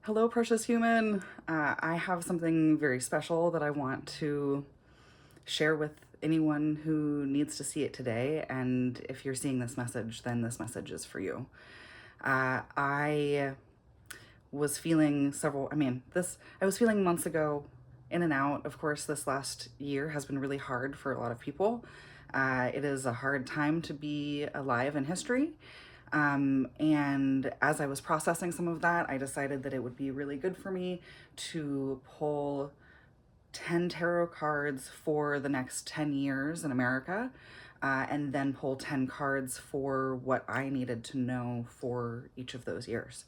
Hello, precious human. I have something very special that I want to share with anyone who needs to see it today. And if you're seeing this message, then this message is for you. I was feeling I was feeling months ago in and out. Of course, this last year has been really hard for a lot of people. It is a hard time to be alive in history. And as I was processing some of that, I decided that it would be really good for me to pull 10 tarot cards for the next 10 years in America, and then pull 10 cards for what I needed to know for each of those years.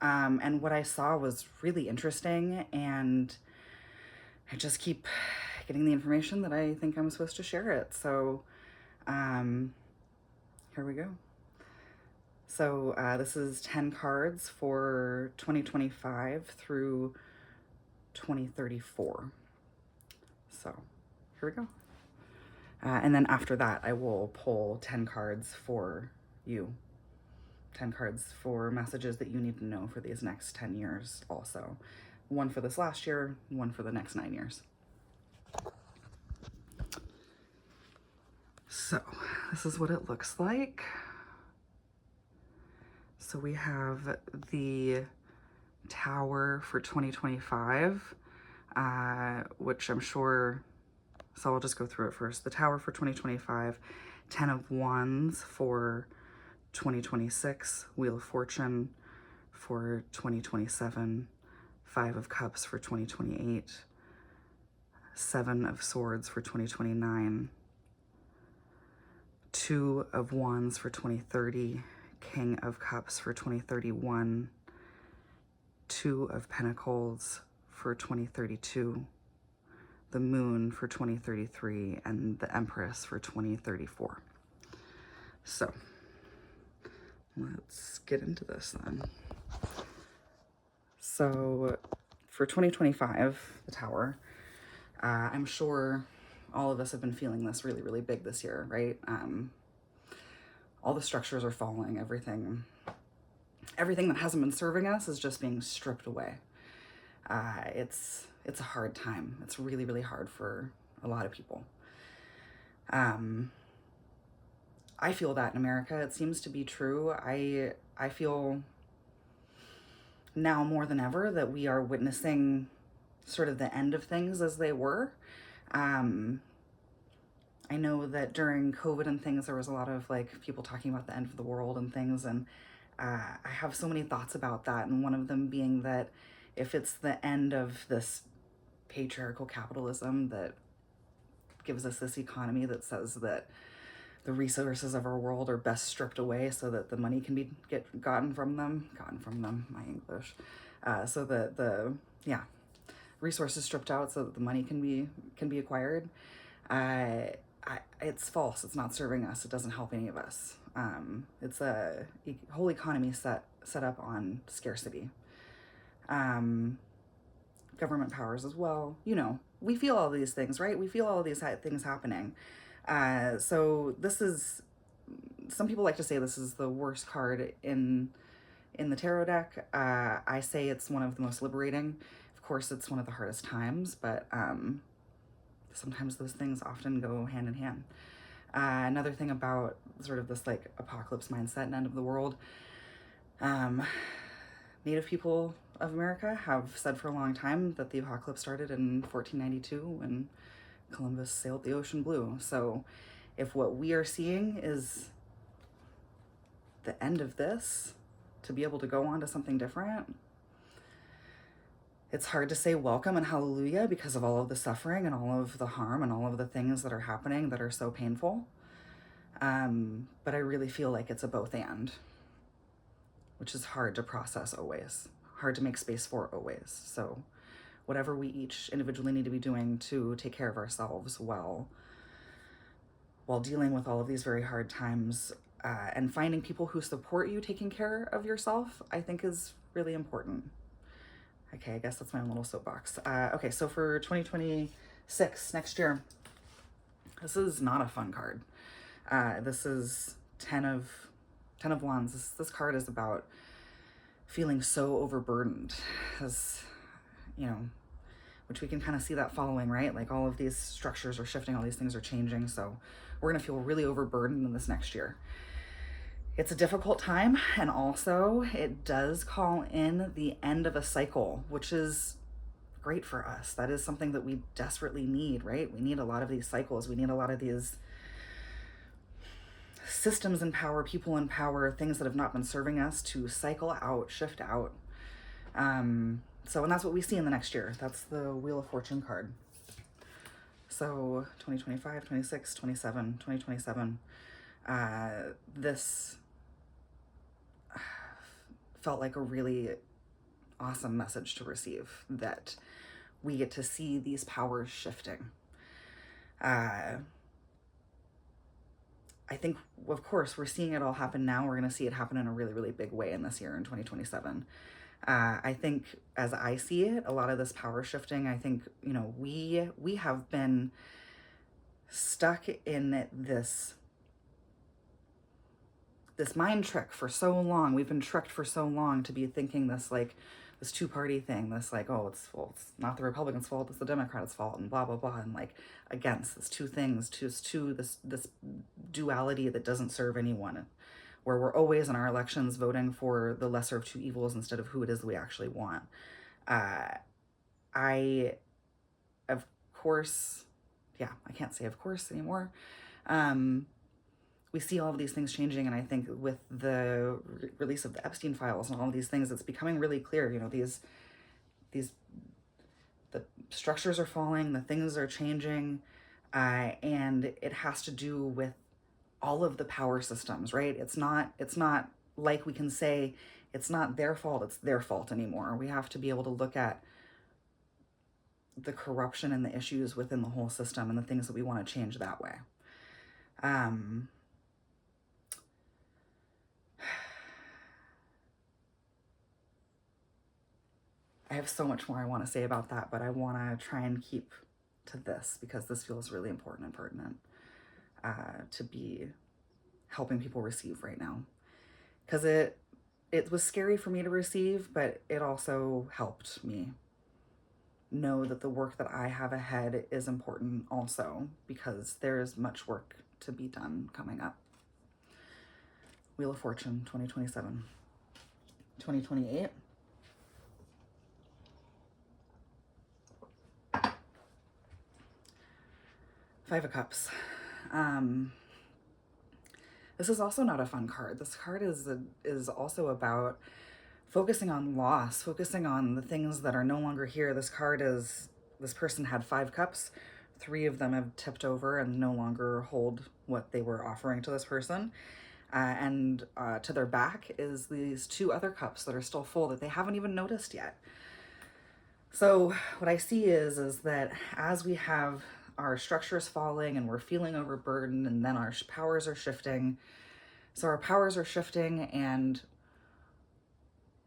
And what I saw was really interesting, and I just keep getting the information that I think I'm supposed to share it. So here we go. So this is 10 cards for 2025 through 2034. So here we go. And then after that, I will pull 10 cards for you. 10 cards for messages that you need to know for these next 10 years also. One for this last year, one for the next 9 years. So this is what it looks like. So we have the Tower for 2025, which I'm sure, so I'll just go through it first. The Tower for 2025, 10 of Wands for 2026, Wheel of Fortune for 2027, 5 of Cups for 2028, 7 of Swords for 2029, 2 of Wands for 2030, King of Cups for 2031, 2 of Pentacles for 2032, the Moon for 2033, and the Empress for 2034. So let's get into this then. So for 2025, the Tower, I'm sure all of us have been feeling this really, really big this year, right? All the structures are falling, everything that hasn't been serving us is just being stripped away. It's a hard time. It's really, really hard for a lot of people. I feel that in America. It seems to be true. I feel now more than ever that we are witnessing sort of the end of things as they were. I know that during COVID and things, there was a lot of like people talking about the end of the world and things, and I have so many thoughts about that, and one of them being that if it's the end of this patriarchal capitalism that gives us this economy that says that the resources of our world are best stripped away so that the money can be gotten from them, my English, so that the resources stripped out so that the money can be acquired. It's false. It's not serving us. It doesn't help any of us. It's a whole economy set up on scarcity. Government powers as well. You know, we feel all these things, right? We feel all these things happening. So this is, some people like to say this is the worst card in the tarot deck. I say it's one of the most liberating. Of course, it's one of the hardest times, but sometimes those things often go hand in hand. Another thing about sort of this like apocalypse mindset and end of the world, Native people of America have said for a long time that the apocalypse started in 1492 when Columbus sailed the ocean blue. So if what we are seeing is the end of this, to be able to go on to something different, it's hard to say welcome and hallelujah because of all of the suffering and all of the harm and all of the things that are happening that are so painful. But I really feel like it's a both and, which is hard to process always, hard to make space for always. So whatever we each individually need to be doing to take care of ourselves while dealing with all of these very hard times, and finding people who support you taking care of yourself, I think is really important. Okay, I guess that's my own little soapbox. Okay, so for 2026, next year, this is not a fun card. This is 10 of Wands. This card is about feeling so overburdened, as you know, which we can kind of see that following, right? Like all of these structures are shifting, all these things are changing. So we're going to feel really overburdened in this next year. It's a difficult time, and also it does call in the end of a cycle, which is great for us. That is something that we desperately need, right? We need a lot of these cycles. We need a lot of these systems in power, people in power, things that have not been serving us to cycle out, shift out. And that's what we see in the next year. That's the Wheel of Fortune card. So 2025, 26, 27, 2027. This felt like a really awesome message to receive, that we get to see these powers shifting. I think, of course, we're seeing it all happen now. We're going to see it happen in a really, really big way in this year, in 2027. I think, as I see it, a lot of this power shifting, I think, we have been stuck in this mind trick for so long. We've been tricked for so long to be thinking this two-party thing, this it's not the Republicans' fault, it's the Democrats' fault, and blah blah blah, and against this two things, this duality that doesn't serve anyone, where we're always in our elections voting for the lesser of two evils instead of who it is that we actually want. I, of course, I can't say of course anymore. We see all of these things changing, and I think with the release of the Epstein files and all of these things, it's becoming really clear. The structures are falling, the things are changing, and it has to do with all of the power systems, right? It's not like we can say it's not their fault, it's their fault anymore. We have to be able to look at the corruption and the issues within the whole system and the things that we want to change that way. I have so much more I want to say about that, but I want to try and keep to this because this feels really important and pertinent to be helping people receive right now. Because it was scary for me to receive, but it also helped me know that the work that I have ahead is important also, because there's much work to be done coming up. Wheel of Fortune, 2027. 2028. Five of Cups. This is also not a fun card. This card is also about focusing on loss, focusing on the things that are no longer here. This person had 5 cups. 3 of them have tipped over and no longer hold what they were offering to this person. And to their back is these 2 other cups that are still full that they haven't even noticed yet. So what I see is that as we have our structures falling and we're feeling overburdened, and then our powers are shifting. So our powers are shifting, and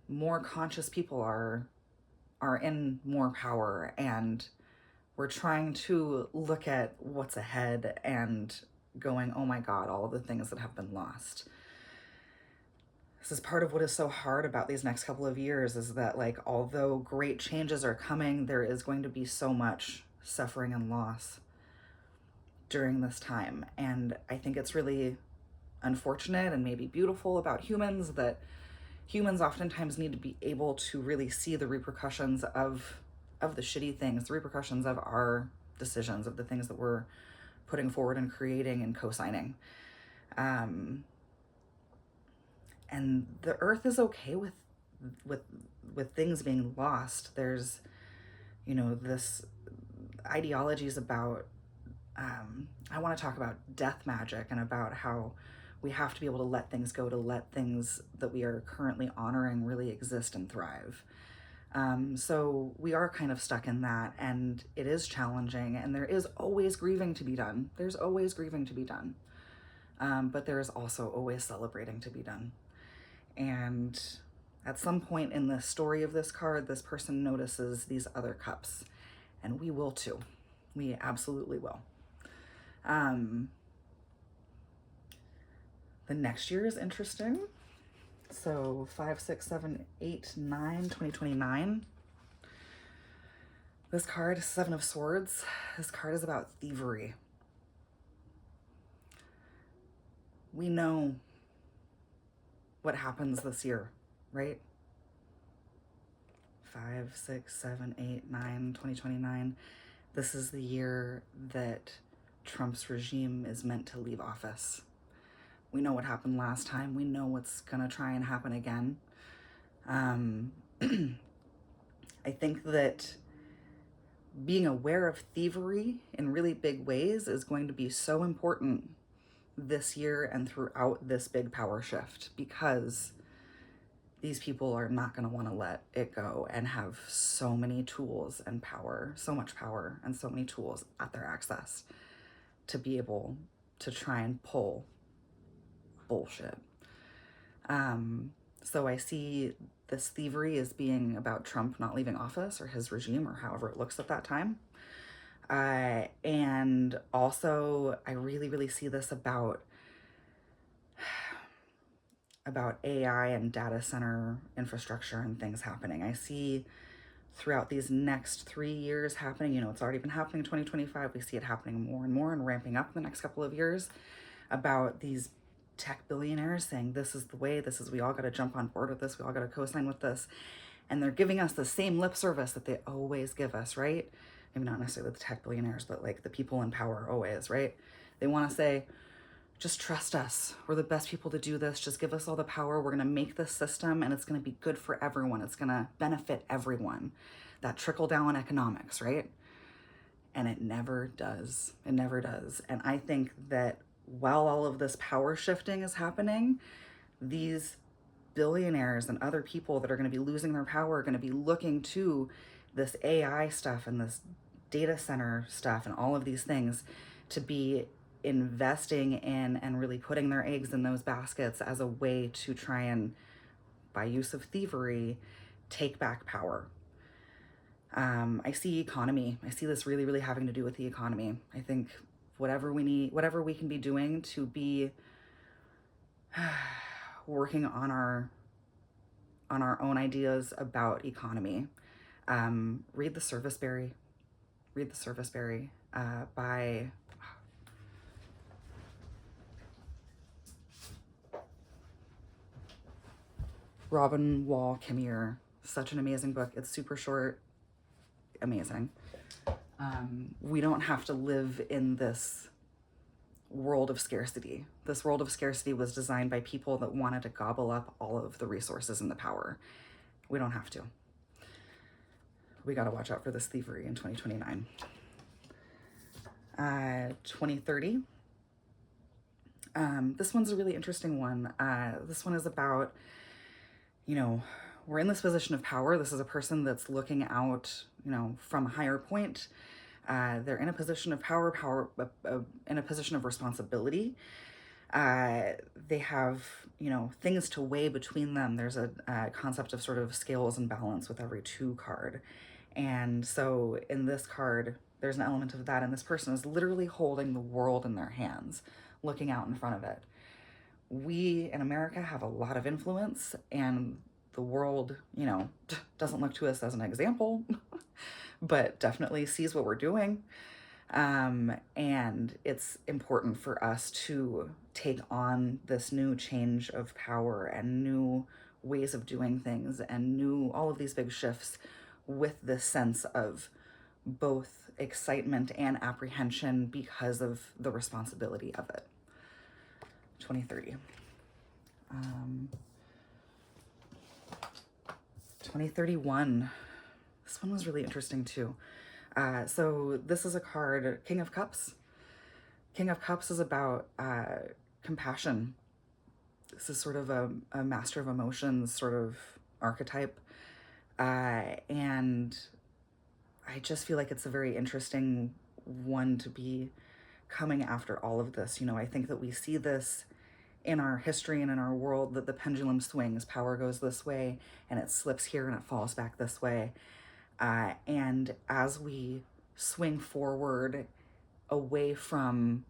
more conscious people are in more power, and we're trying to look at what's ahead and going, oh my God, all of the things that have been lost. This is part of what is so hard about these next couple of years, is that although great changes are coming, there is going to be so much suffering and loss during this time. And I think it's really unfortunate and maybe beautiful about humans that humans oftentimes need to be able to really see the repercussions of the shitty things, the repercussions of our decisions, of the things that we're putting forward and creating and co-signing. And the earth is okay with things being lost. There's, this ideologies about, I want to talk about death magic and about how we have to be able to let things go, to let things that we are currently honoring really exist and thrive. So we are kind of stuck in that, and it is challenging, and there is always grieving to be done. There's always grieving to be done. But there is also always celebrating to be done. And at some point in the story of this card, this person notices these other cups, and we will too. We absolutely will. The next year is interesting. So 5, 6, 7, 8, 9, 2029. This card, Seven of Swords. This card is about thievery. We know what happens this year, right? 5, 6, 7, 8, 9, 2029. This is the year that Trump's regime is meant to leave office. We know what happened last time. We know what's gonna try and happen again. I think that being aware of thievery in really big ways is going to be so important this year and throughout this big power shift, because these people are not going to want to let it go and have so many tools and power, so much power and so many tools at their access to be able to try and pull bullshit. So I see this thievery as being about Trump not leaving office, or his regime, or however it looks at that time. And also I really see this about AI and data center infrastructure and things happening. I see throughout these next 3 years happening, it's already been happening in 2025. We see it happening more and more and ramping up in the next couple of years, about these tech billionaires saying, this is the way, we all got to jump on board with this. We all got to co-sign with this. And they're giving us the same lip service that they always give us, right? Maybe not necessarily the tech billionaires, but like the people in power always, right? They want to say, just trust us. We're the best people to do this. Just give us all the power. We're going to make this system and it's going to be good for everyone. It's going to benefit everyone. That trickle down economics, right? And it never does. It never does. And I think that while all of this power shifting is happening, these billionaires and other people that are going to be losing their power are going to be looking to this AI stuff and this data center stuff and all of these things to be investing in and really putting their eggs in those baskets as a way to try and, by use of thievery, take back power. I see economy. I see this really having to do with the economy. I think whatever we can be doing to be working on our own ideas about economy. Read The Serviceberry. Read The Serviceberry by Robin Wall Kimmerer. Such an amazing book. It's super short, amazing. We don't have to live in this world of scarcity. This world of scarcity was designed by people that wanted to gobble up all of the resources and the power. We don't have to. We got to watch out for this thievery in 2029. 2030. This one's a really interesting one. This one is about, we're in this position of power. This is a person that's looking out, from a higher point. They're in a position of power, in a position of responsibility. They have, things to weigh between them. There's a concept of sort of scales and balance with every 2 card. And so in this card, there's an element of that. And this person is literally holding the world in their hands, looking out in front of it. We in America have a lot of influence, and the world, doesn't look to us as an example, but definitely sees what we're doing. And it's important for us to take on this new change of power and new ways of doing things and all of these big shifts with this sense of both excitement and apprehension because of the responsibility of it. 2030. 2031. This one was really interesting too. So this is a card, King of Cups. King of Cups is about compassion. This is sort of a master of emotions sort of archetype. And I just feel like it's a very interesting one to be coming after all of this. I think that we see this in our history and in our world, that the pendulum swings, power goes this way and it slips here and it falls back this way. And as we swing forward away from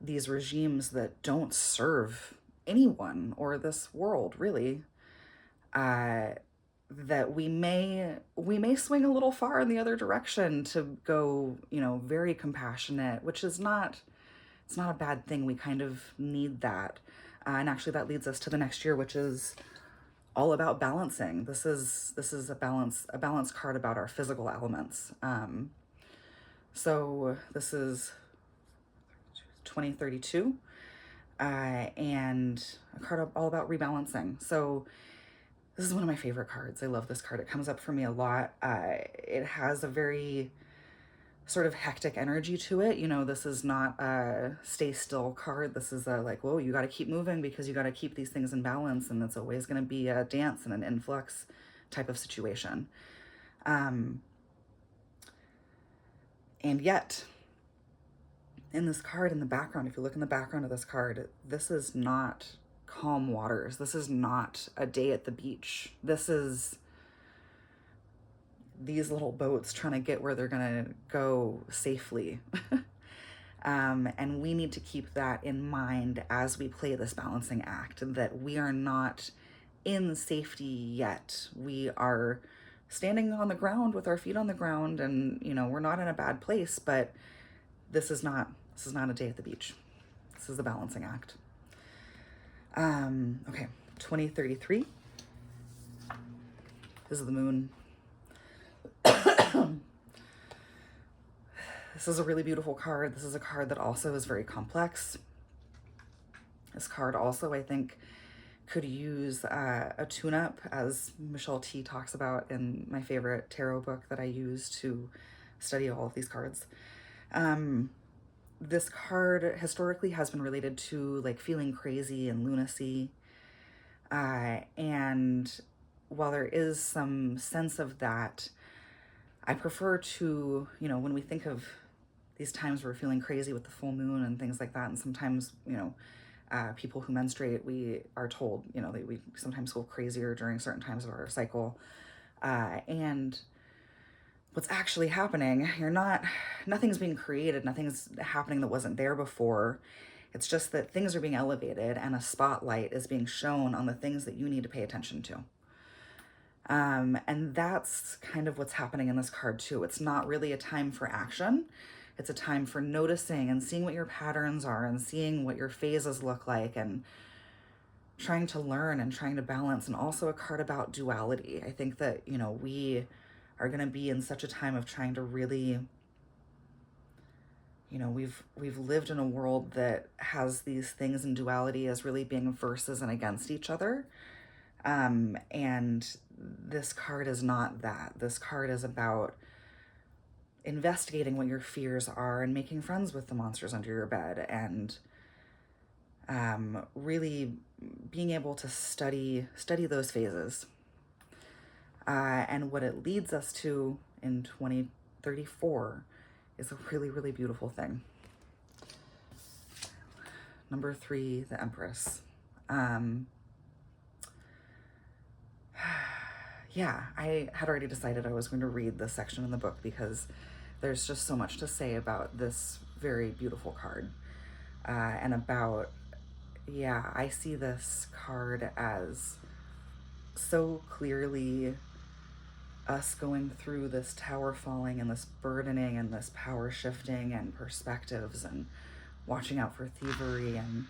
these regimes that don't serve anyone or this world, really. That we may swing a little far in the other direction to go, very compassionate, which is not, it's not a bad thing. We kind of need that. And actually that leads us to the next year, which is all about balancing. This is a balance card about our physical elements. So this is 2032, and a card all about rebalancing. So this is one of my favorite cards. I love this card. It comes up for me a lot. It has a very sort of hectic energy to it. This is not a stay still card. This is a like, whoa, you got to keep moving because you got to keep these things in balance. And it's always going to be a dance and an influx type of situation. And yet, in this card, in the background, if you look in the background of this card, this is not calm waters. This is not a day at the beach. This is these little boats trying to get where they're going to go safely. And we need to keep that in mind as we play this balancing act, that we are not in safety yet. We are standing on the ground with our feet on the ground, and we're not in a bad place, but this is not a day at the beach. This is the balancing act. Okay, 2033. This is the moon. This is a really beautiful card. This is a card that also is very complex. This card also, I think, could use a tune-up, as Michelle T talks about in my favorite tarot book that I use to study all of these cards. This card historically has been related to like feeling crazy and lunacy. And while there is some sense of that, I prefer to, when we think of these times we're feeling crazy with the full moon and things like that, and sometimes, people who menstruate, we are told, that we sometimes feel crazier during certain times of our cycle. And what's actually happening, nothing's being created, nothing's happening that wasn't there before. It's just that things are being elevated and a spotlight is being shown on the things that you need to pay attention to. And that's kind of what's happening in this card too. It's not really a time for action. It's a time for noticing and seeing what your patterns are and seeing what your phases look like and trying to learn and trying to balance. And also a card about duality. I think that, we are going to be in such a time of trying to really, we've lived in a world that has these things in duality as really being versus and against each other. And this card is not that. This card is about investigating what your fears are and making friends with the monsters under your bed, and really being able to study those phases. And what it leads us to in 2034 is a really, really beautiful thing. Number 3, the Empress. Yeah, I had already decided I was going to read this section in the book because there's just so much to say about this very beautiful card. And about, I see this card as so clearly us going through this tower falling and this burdening and this power shifting and perspectives and watching out for thievery and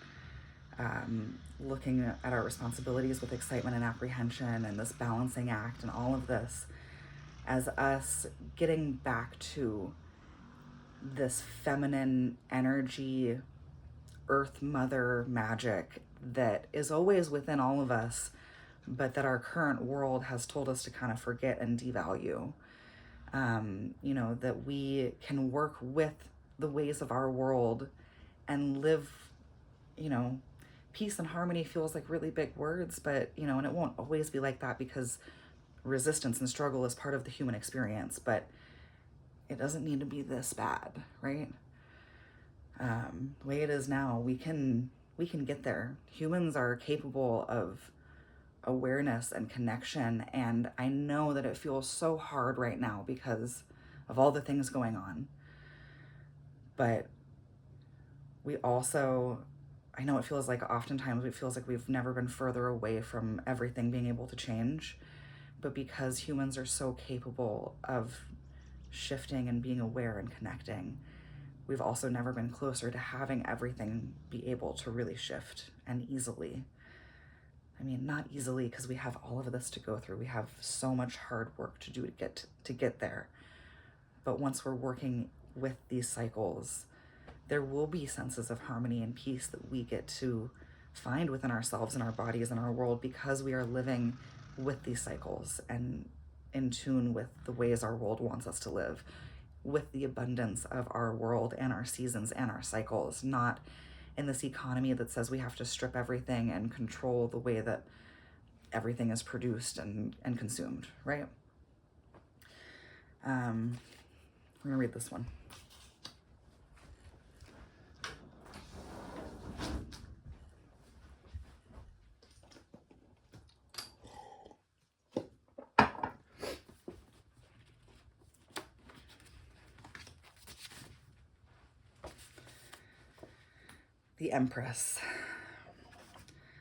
looking at our responsibilities with excitement and apprehension, and this balancing act and all of this as us getting back to this feminine energy, earth mother magic that is always within all of us, but that our current world has told us to kind of forget and devalue. That we can work with the ways of our world and live, peace and harmony feels like really big words, but, and it won't always be like that because resistance and struggle is part of the human experience, but it doesn't need to be this bad, right? The way it is now, we can get there. Humans are capable of awareness and connection, and I know that it feels so hard right now because of all the things going on. But we also I know it feels like oftentimes it feels like we've never been further away from everything being able to change. But because humans are so capable of shifting and being aware and connecting, we've also never been closer to having everything be able to really shift and easily. I mean, not easily because we have all of this to go through. We have so much hard work to do to get there. But once we're working with these cycles, there will be senses of harmony and peace that we get to find within ourselves and our bodies and our world, because we are living with these cycles and in tune with the ways our world wants us to live, with the abundance of our world and our seasons and our cycles, not in this economy that says we have to strip everything and control the way that everything is produced and consumed, right? We're gonna read this one. The Empress.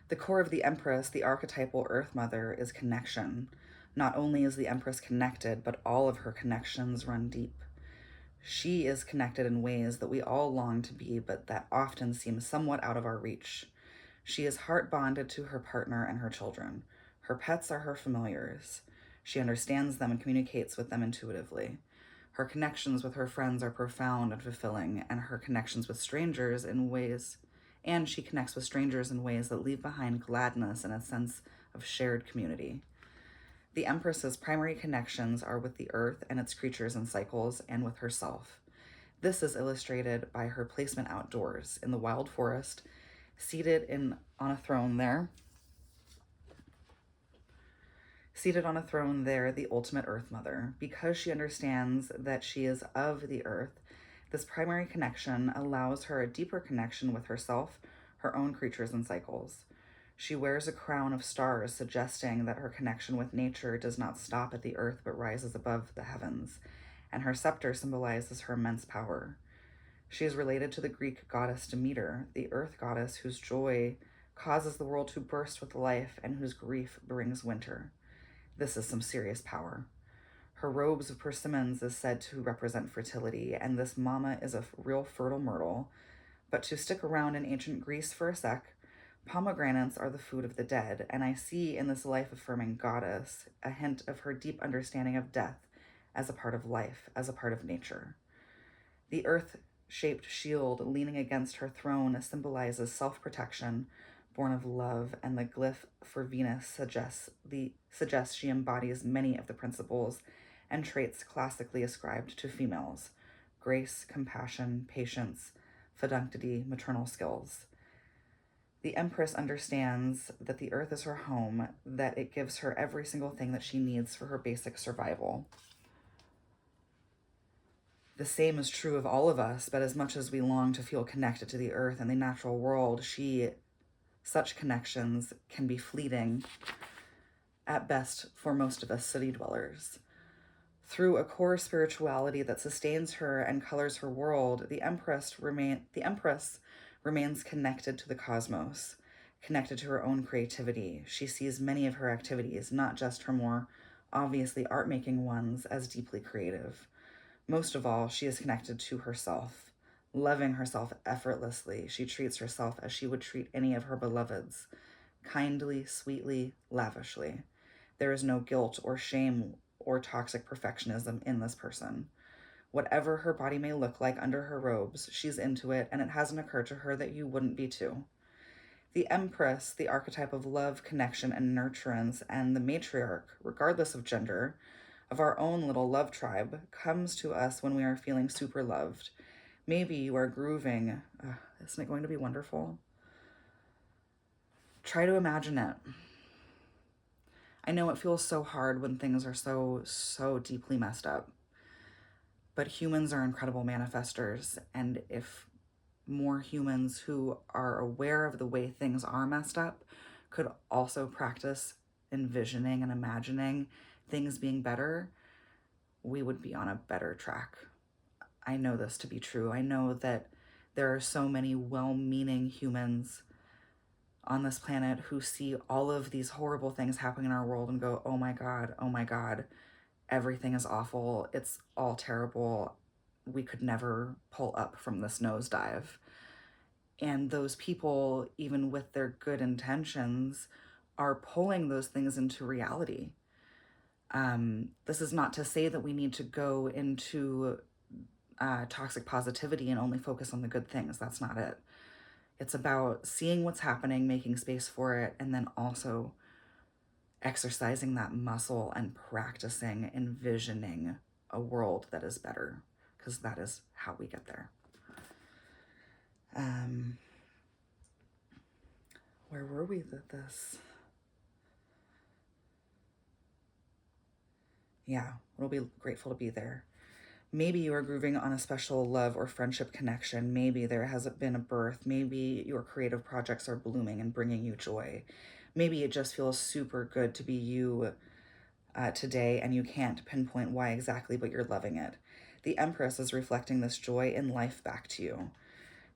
The core of the Empress, the archetypal Earth Mother, is connection. Not only is the Empress connected, but all of her connections run deep. She is connected in ways that we all long to be, but that often seem somewhat out of our reach. She is heart bonded to her partner and her children. Her pets are her familiars. She understands them and communicates with them intuitively. Her connections with her friends are profound and fulfilling, and her connections with strangers in ways and she connects with strangers in ways that leave behind gladness and a sense of shared community. The Empress's primary connections are with the earth and its creatures and cycles, and with herself. This is illustrated by her placement outdoors in the wild forest, seated on a throne there, the ultimate Earth Mother. Because she understands that she is of the earth, this primary connection allows her a deeper connection with herself, her own creatures and cycles. She wears a crown of stars, suggesting that her connection with nature does not stop at the earth but rises above the heavens, and her scepter symbolizes her immense power. She is related to the Greek goddess Demeter, the earth goddess whose joy causes the world to burst with life and whose grief brings winter. This is some serious power. Her robes of persimmons is said to represent fertility, and this mama is a real fertile myrtle. But to stick around in ancient Greece for a sec, pomegranates are the food of the dead, and I see in this life-affirming goddess a hint of her deep understanding of death as a part of life, as a part of nature. The earth-shaped shield leaning against her throne symbolizes self-protection, born of love, and the glyph for Venus suggests she embodies many of the principles and traits classically ascribed to females: grace, compassion, patience, fiduciary, maternal skills. The Empress understands that the earth is her home, that it gives her every single thing that she needs for her basic survival. The same is true of all of us, but as much as we long to feel connected to the earth and the natural world, such connections can be fleeting at best for most of us city dwellers. Through a core spirituality that sustains her and colors her world, the Empress remains connected to the cosmos, connected to her own creativity. She sees many of her activities, not just her more obviously art-making ones, as deeply creative. Most of all, she is connected to herself. Loving herself effortlessly, she treats herself as she would treat any of her beloveds, kindly, sweetly, lavishly. There is no guilt or shame or toxic perfectionism in this person. Whatever her body may look like under her robes, she's into it, and it hasn't occurred to her that you wouldn't be too. The Empress, the archetype of love, connection, and nurturance, and the matriarch, regardless of gender, of our own little love tribe, comes to us when we are feeling super loved. Maybe you are grooving. Isn't it going to be wonderful? Try to imagine it. I know it feels so hard when things are so deeply messed up. But humans are incredible manifestors, and if more humans who are aware of the way things are messed up could also practice envisioning and imagining things being better, we would be on a better track. I know this to be true. I know that there are so many well-meaning humans on this planet who see all of these horrible things happening in our world and go, oh my God, everything is awful. It's all terrible. We could never pull up from this nosedive. And those people, even with their good intentions, are pulling those things into reality. This is not to say that we need to go into toxic positivity and only focus on the good things. That's not it. It's about seeing what's happening, making space for it, and then also exercising that muscle and practicing envisioning a world that is better, because that is how we get there. Where were we with this? Yeah, we'll be grateful to be there. Maybe you are grooving on a special love or friendship connection. Maybe there hasn't been a birth. Maybe your creative projects are blooming and bringing you joy. Maybe it just feels super good to be you today, and you can't pinpoint why exactly, but you're loving it. The Empress is reflecting this joy in life back to you.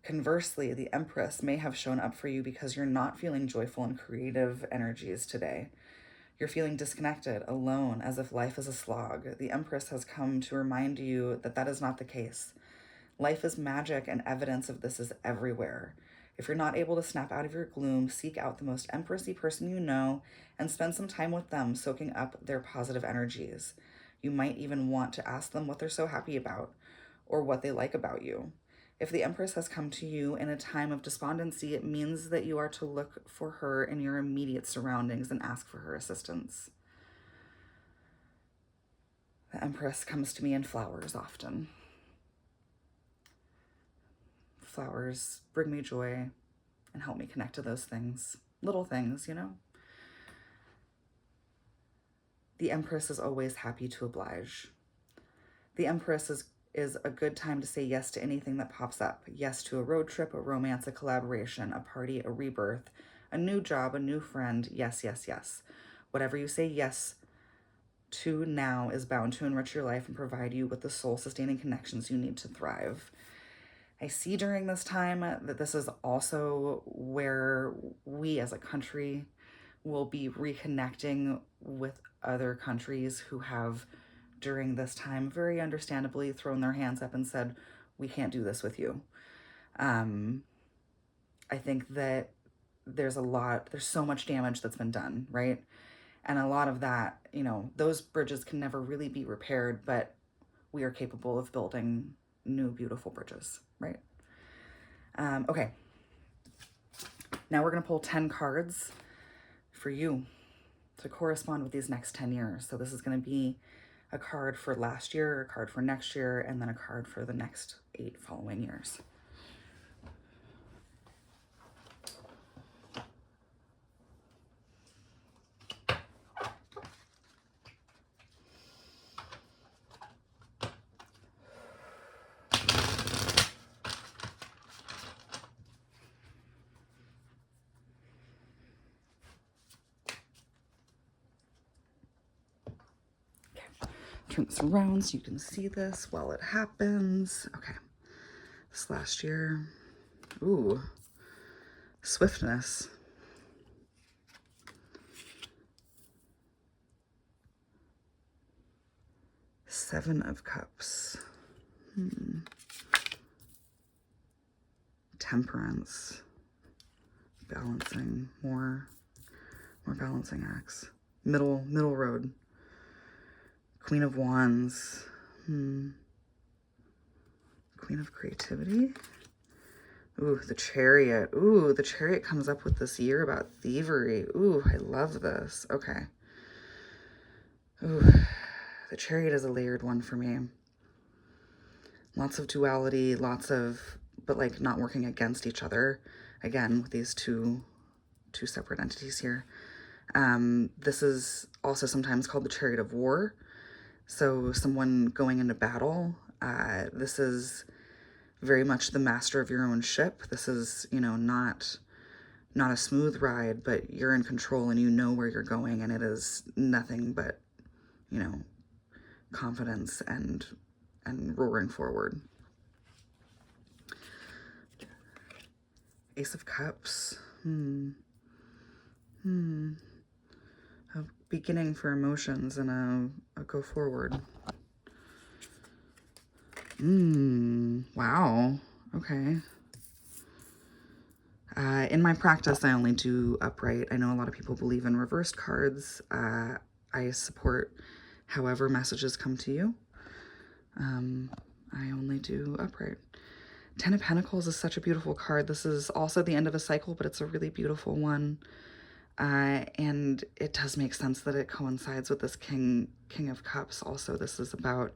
Conversely, the Empress may have shown up for you because you're not feeling joyful and creative energies today. You're feeling disconnected, alone, as if life is a slog. The Empress has come to remind you that that is not the case. Life is magic, and evidence of this is everywhere. If you're not able to snap out of your gloom, seek out the most Empressy person you know and spend some time with them, soaking up their positive energies. You might even want to ask them what they're so happy about or what they like about you. If the Empress has come to you in a time of despondency, it means that you are to look for her in your immediate surroundings and ask for her assistance. The Empress comes to me in flowers often. Flowers bring me joy and help me connect to those things. Little things, you know? The Empress is always happy to oblige. The Empress is a good time to say yes to anything that pops up. Yes to a road trip, a romance, a collaboration, a party, a rebirth, a new job, a new friend. Yes, yes, yes. Whatever you say yes to now is bound to enrich your life and provide you with the soul-sustaining connections you need to thrive. I see during this time that this is also where we as a country will be reconnecting with other countries who have, during this time, very understandably thrown their hands up and said, we can't do this with you. I think that there's so much damage that's been done, right? And a lot of that, you know, those bridges can never really be repaired, but we are capable of building new, beautiful bridges, right? Okay. Now we're going to pull 10 cards for you to correspond with these next 10 years. So this is going to be a card for last year, a card for next year, and then a card for the next 8 following years. Turn this around so you can see this while it happens. Okay, this last year. Ooh, swiftness. Seven of Cups. Temperance. Balancing. More balancing acts. Middle road. Queen of Wands. Queen of Creativity. Ooh, the Chariot. Ooh, the Chariot comes up with this year about thievery. Ooh, I love this. Okay. Ooh, the Chariot is a layered one for me. Lots of duality, but like not working against each other. Again, with these two separate entities here. This is also sometimes called the Chariot of War. So someone going into battle. This is very much the master of your own ship. This is, you know, not a smooth ride, but you're in control and you know where you're going, and it is nothing but, you know, confidence and roaring forward. Ace of Cups. A beginning for emotions and a go forward. Wow. Okay. In my practice, I only do upright. I know a lot of people believe in reversed cards. I support however messages come to you. I only do upright. Ten of Pentacles is such a beautiful card. This is also the end of a cycle, but it's a really beautiful one. And it does make sense that it coincides with this King of Cups. Also, this is about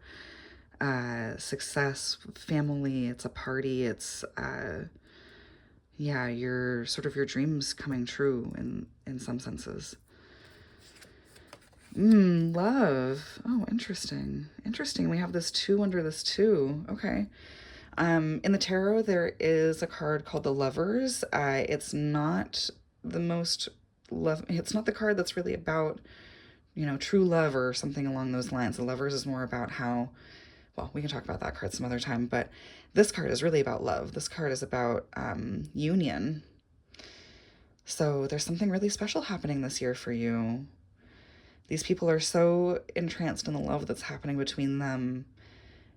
success, family. It's a party. It's yeah, your dreams coming true in some senses. Love. Oh, interesting. Interesting. We have this 2 under this 2. Okay. In the tarot, there is a card called the Lovers. It's not the most love. It's not the card that's really about, true love or something along those lines. The Lovers is more about how, well, we can talk about that card some other time, but this card is really about love. This card is about union. So there's something really special happening this year for you. These people are so entranced in the love that's happening between them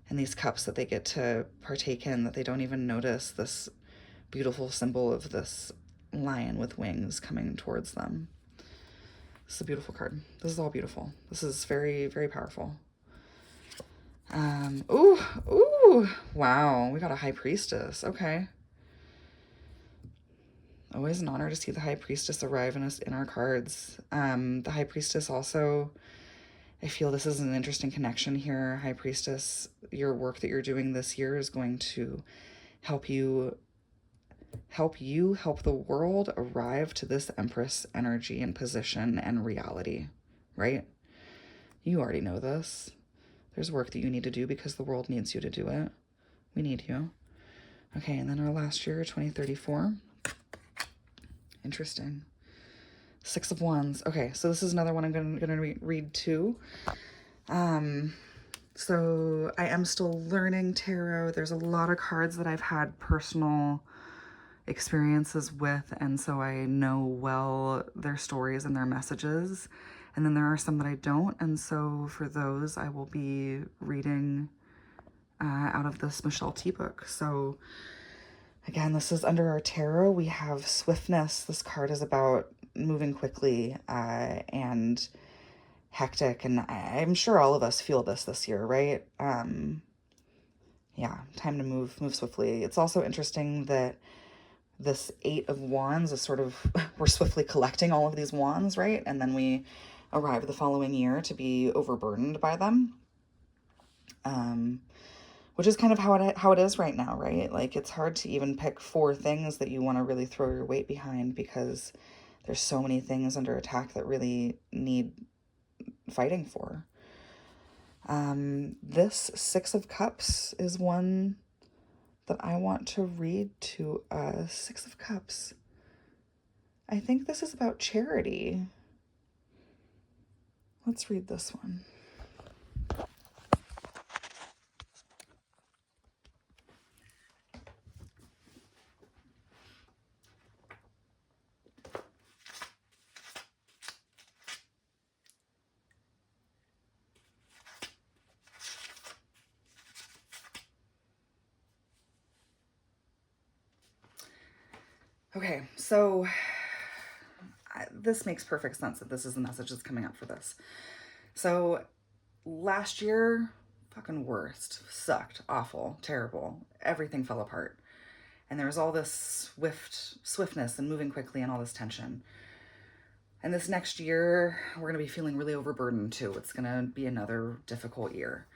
and these cups that they get to partake in that they don't even notice this beautiful symbol of this lion with wings coming towards them. This is a beautiful card. This is all beautiful. This is very, very powerful. Ooh, wow. We got a High Priestess. Okay. Always an honor to see the High Priestess arrive in our cards. The High Priestess also, I feel this is an interesting connection here. High Priestess, your work that you're doing this year is going to help help the world arrive to this Empress energy and position and reality, right? You already know this. There's work that you need to do because the world needs you to do it. We need you. Okay, and then our last year, 2034. Interesting. 6 of Wands. Okay, so this is another one I'm gonna read too. So I am still learning tarot. There's a lot of cards that I've had personal experiences with, and so I know well their stories and their messages. And then there are some that I don't, and so for those I will be reading out of this Michelle T book. So again, this is under our tarot. We have swiftness. This card is about moving quickly and hectic, and I'm sure all of us feel this year, right? Yeah, time to move swiftly. It's also interesting that this 8 of Wands is sort of, we're swiftly collecting all of these wands, right? And then we arrive the following year to be overburdened by them. Which is kind of how it is right now, right? Like, it's hard to even pick 4 things that you want to really throw your weight behind because there's so many things under attack that really need fighting for. This 6 of Cups is one that I want to read to us. 6 of Cups. I think this is about charity. Let's read this one. Okay, so this makes perfect sense that this is the message that's coming up for this. So last year, fucking worst, sucked, awful, terrible. Everything fell apart. And there was all this swiftness and moving quickly and all this tension. And this next year, we're going to be feeling really overburdened too. It's going to be another difficult year.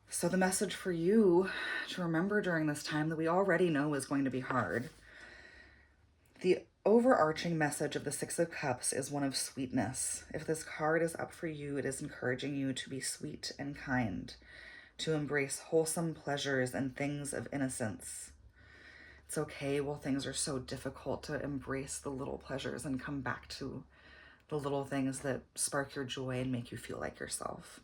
So the message for you to remember during this time that we already know is going to be hard. The overarching message of the 6 of Cups is one of sweetness. If this card is up for you, it is encouraging you to be sweet and kind, to embrace wholesome pleasures and things of innocence. It's okay while things are so difficult to embrace the little pleasures and come back to the little things that spark your joy and make you feel like yourself.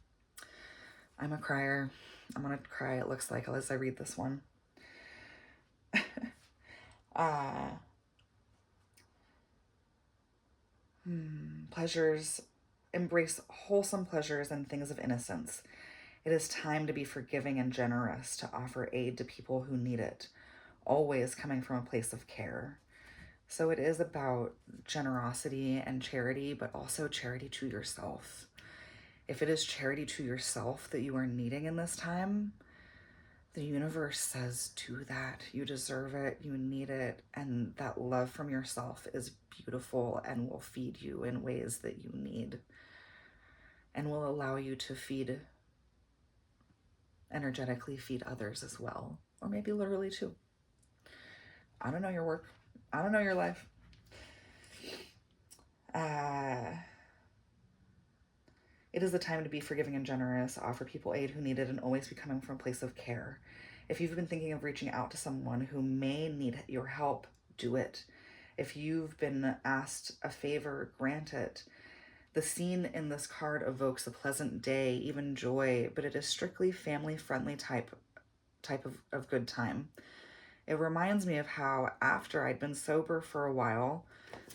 I'm a crier. I'm gonna cry, it looks like, as I read this one. Pleasures, embrace wholesome pleasures and things of innocence. It is time to be forgiving and generous, to offer aid to people who need it, always coming from a place of care. So it is about generosity and charity, but also charity to yourself. If it is charity to yourself that you are needing in this time, the universe says do that. You deserve it, you need it, and that love from yourself is beautiful and will feed you in ways that you need and will allow you to energetically feed others as well, or maybe literally too. I don't know your work. I don't know your life. It is the time to be forgiving and generous, offer people aid who need it, and always be coming from a place of care. If you've been thinking of reaching out to someone who may need your help, do it. If you've been asked a favor, grant it. The scene in this card evokes a pleasant day, even joy, but it is strictly family-friendly type of good time. It reminds me of how after I'd been sober for a while,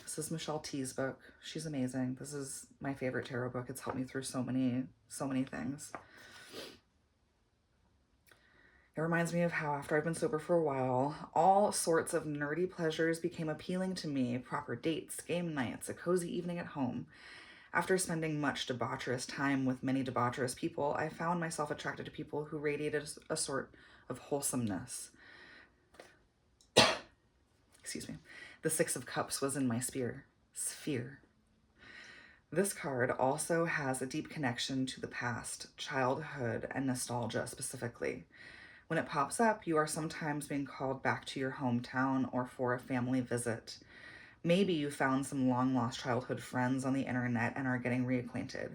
this is Michelle T's book. She's amazing. This is my favorite tarot book. It's helped me through so many things. It reminds me of how after I've been sober for a while, all sorts of nerdy pleasures became appealing to me. Proper dates, game nights, a cozy evening at home. After spending much debaucherous time with many debaucherous people, I found myself attracted to people who radiated a sort of wholesomeness. Excuse me. The Six of Cups was in my sphere. This card also has a deep connection to the past, childhood, and nostalgia specifically. When it pops up, you are sometimes being called back to your hometown or for a family visit. Maybe you found some long-lost childhood friends on the internet and are getting reacquainted.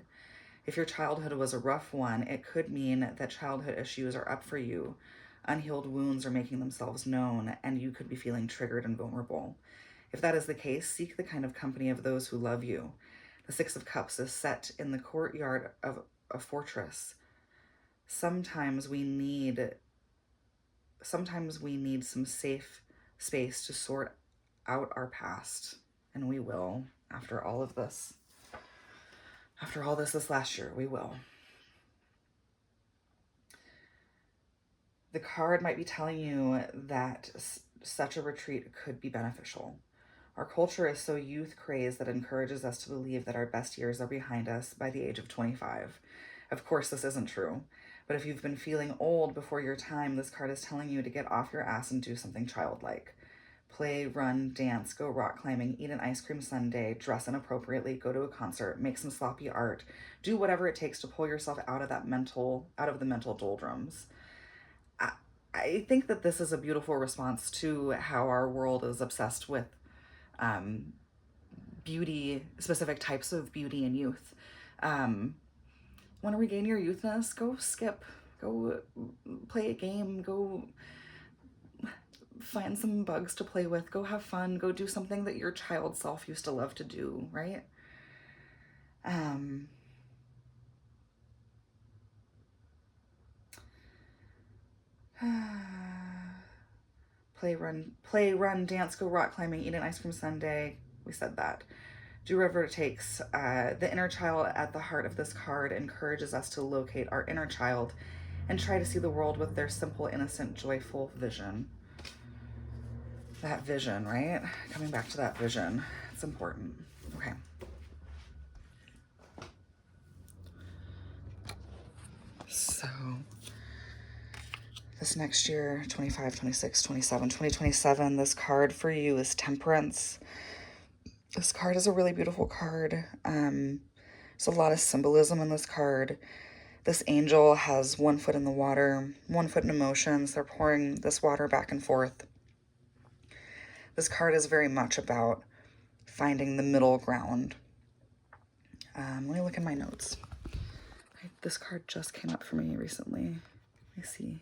If your childhood was a rough one, it could mean that childhood issues are up for you. Unhealed wounds are making themselves known, and you could be feeling triggered and vulnerable. If that is the case, seek the kind of company of those who love you. The Six of Cups is set in the courtyard of a fortress. Sometimes we need some safe space to sort out our past, and we will. After all this last year, we will. The card might be telling you that such a retreat could be beneficial. Our culture is so youth crazed that encourages us to believe that our best years are behind us by the age of 25. Of course, this isn't true. But if you've been feeling old before your time, this card is telling you to get off your ass and do something childlike. Play, run, dance, go rock climbing, eat an ice cream sundae, dress inappropriately, go to a concert, make some sloppy art, do whatever it takes to pull yourself out of the mental doldrums. I think that this is a beautiful response to how our world is obsessed with beauty, specific types of beauty and youth. Want to regain your youthness? Go skip, go play a game, go find some bugs to play with, go have fun, go do something that your child self used to love to do, right? Play, run, dance, go rock climbing, eat an ice cream sundae. We said that. Do whatever it takes. The inner child at the heart of this card encourages us to locate our inner child and try to see the world with their simple, innocent, joyful vision. That vision, right? Coming back to that vision. It's important. Okay. So this next year, 25, 26, 27, 2027, this card for you is Temperance. This card is a really beautiful card. There's a lot of symbolism in this card. This angel has one foot in the water, one foot in emotions. They're pouring this water back and forth. This card is very much about finding the middle ground. Let me look in my notes. This card just came up for me recently. Let me see.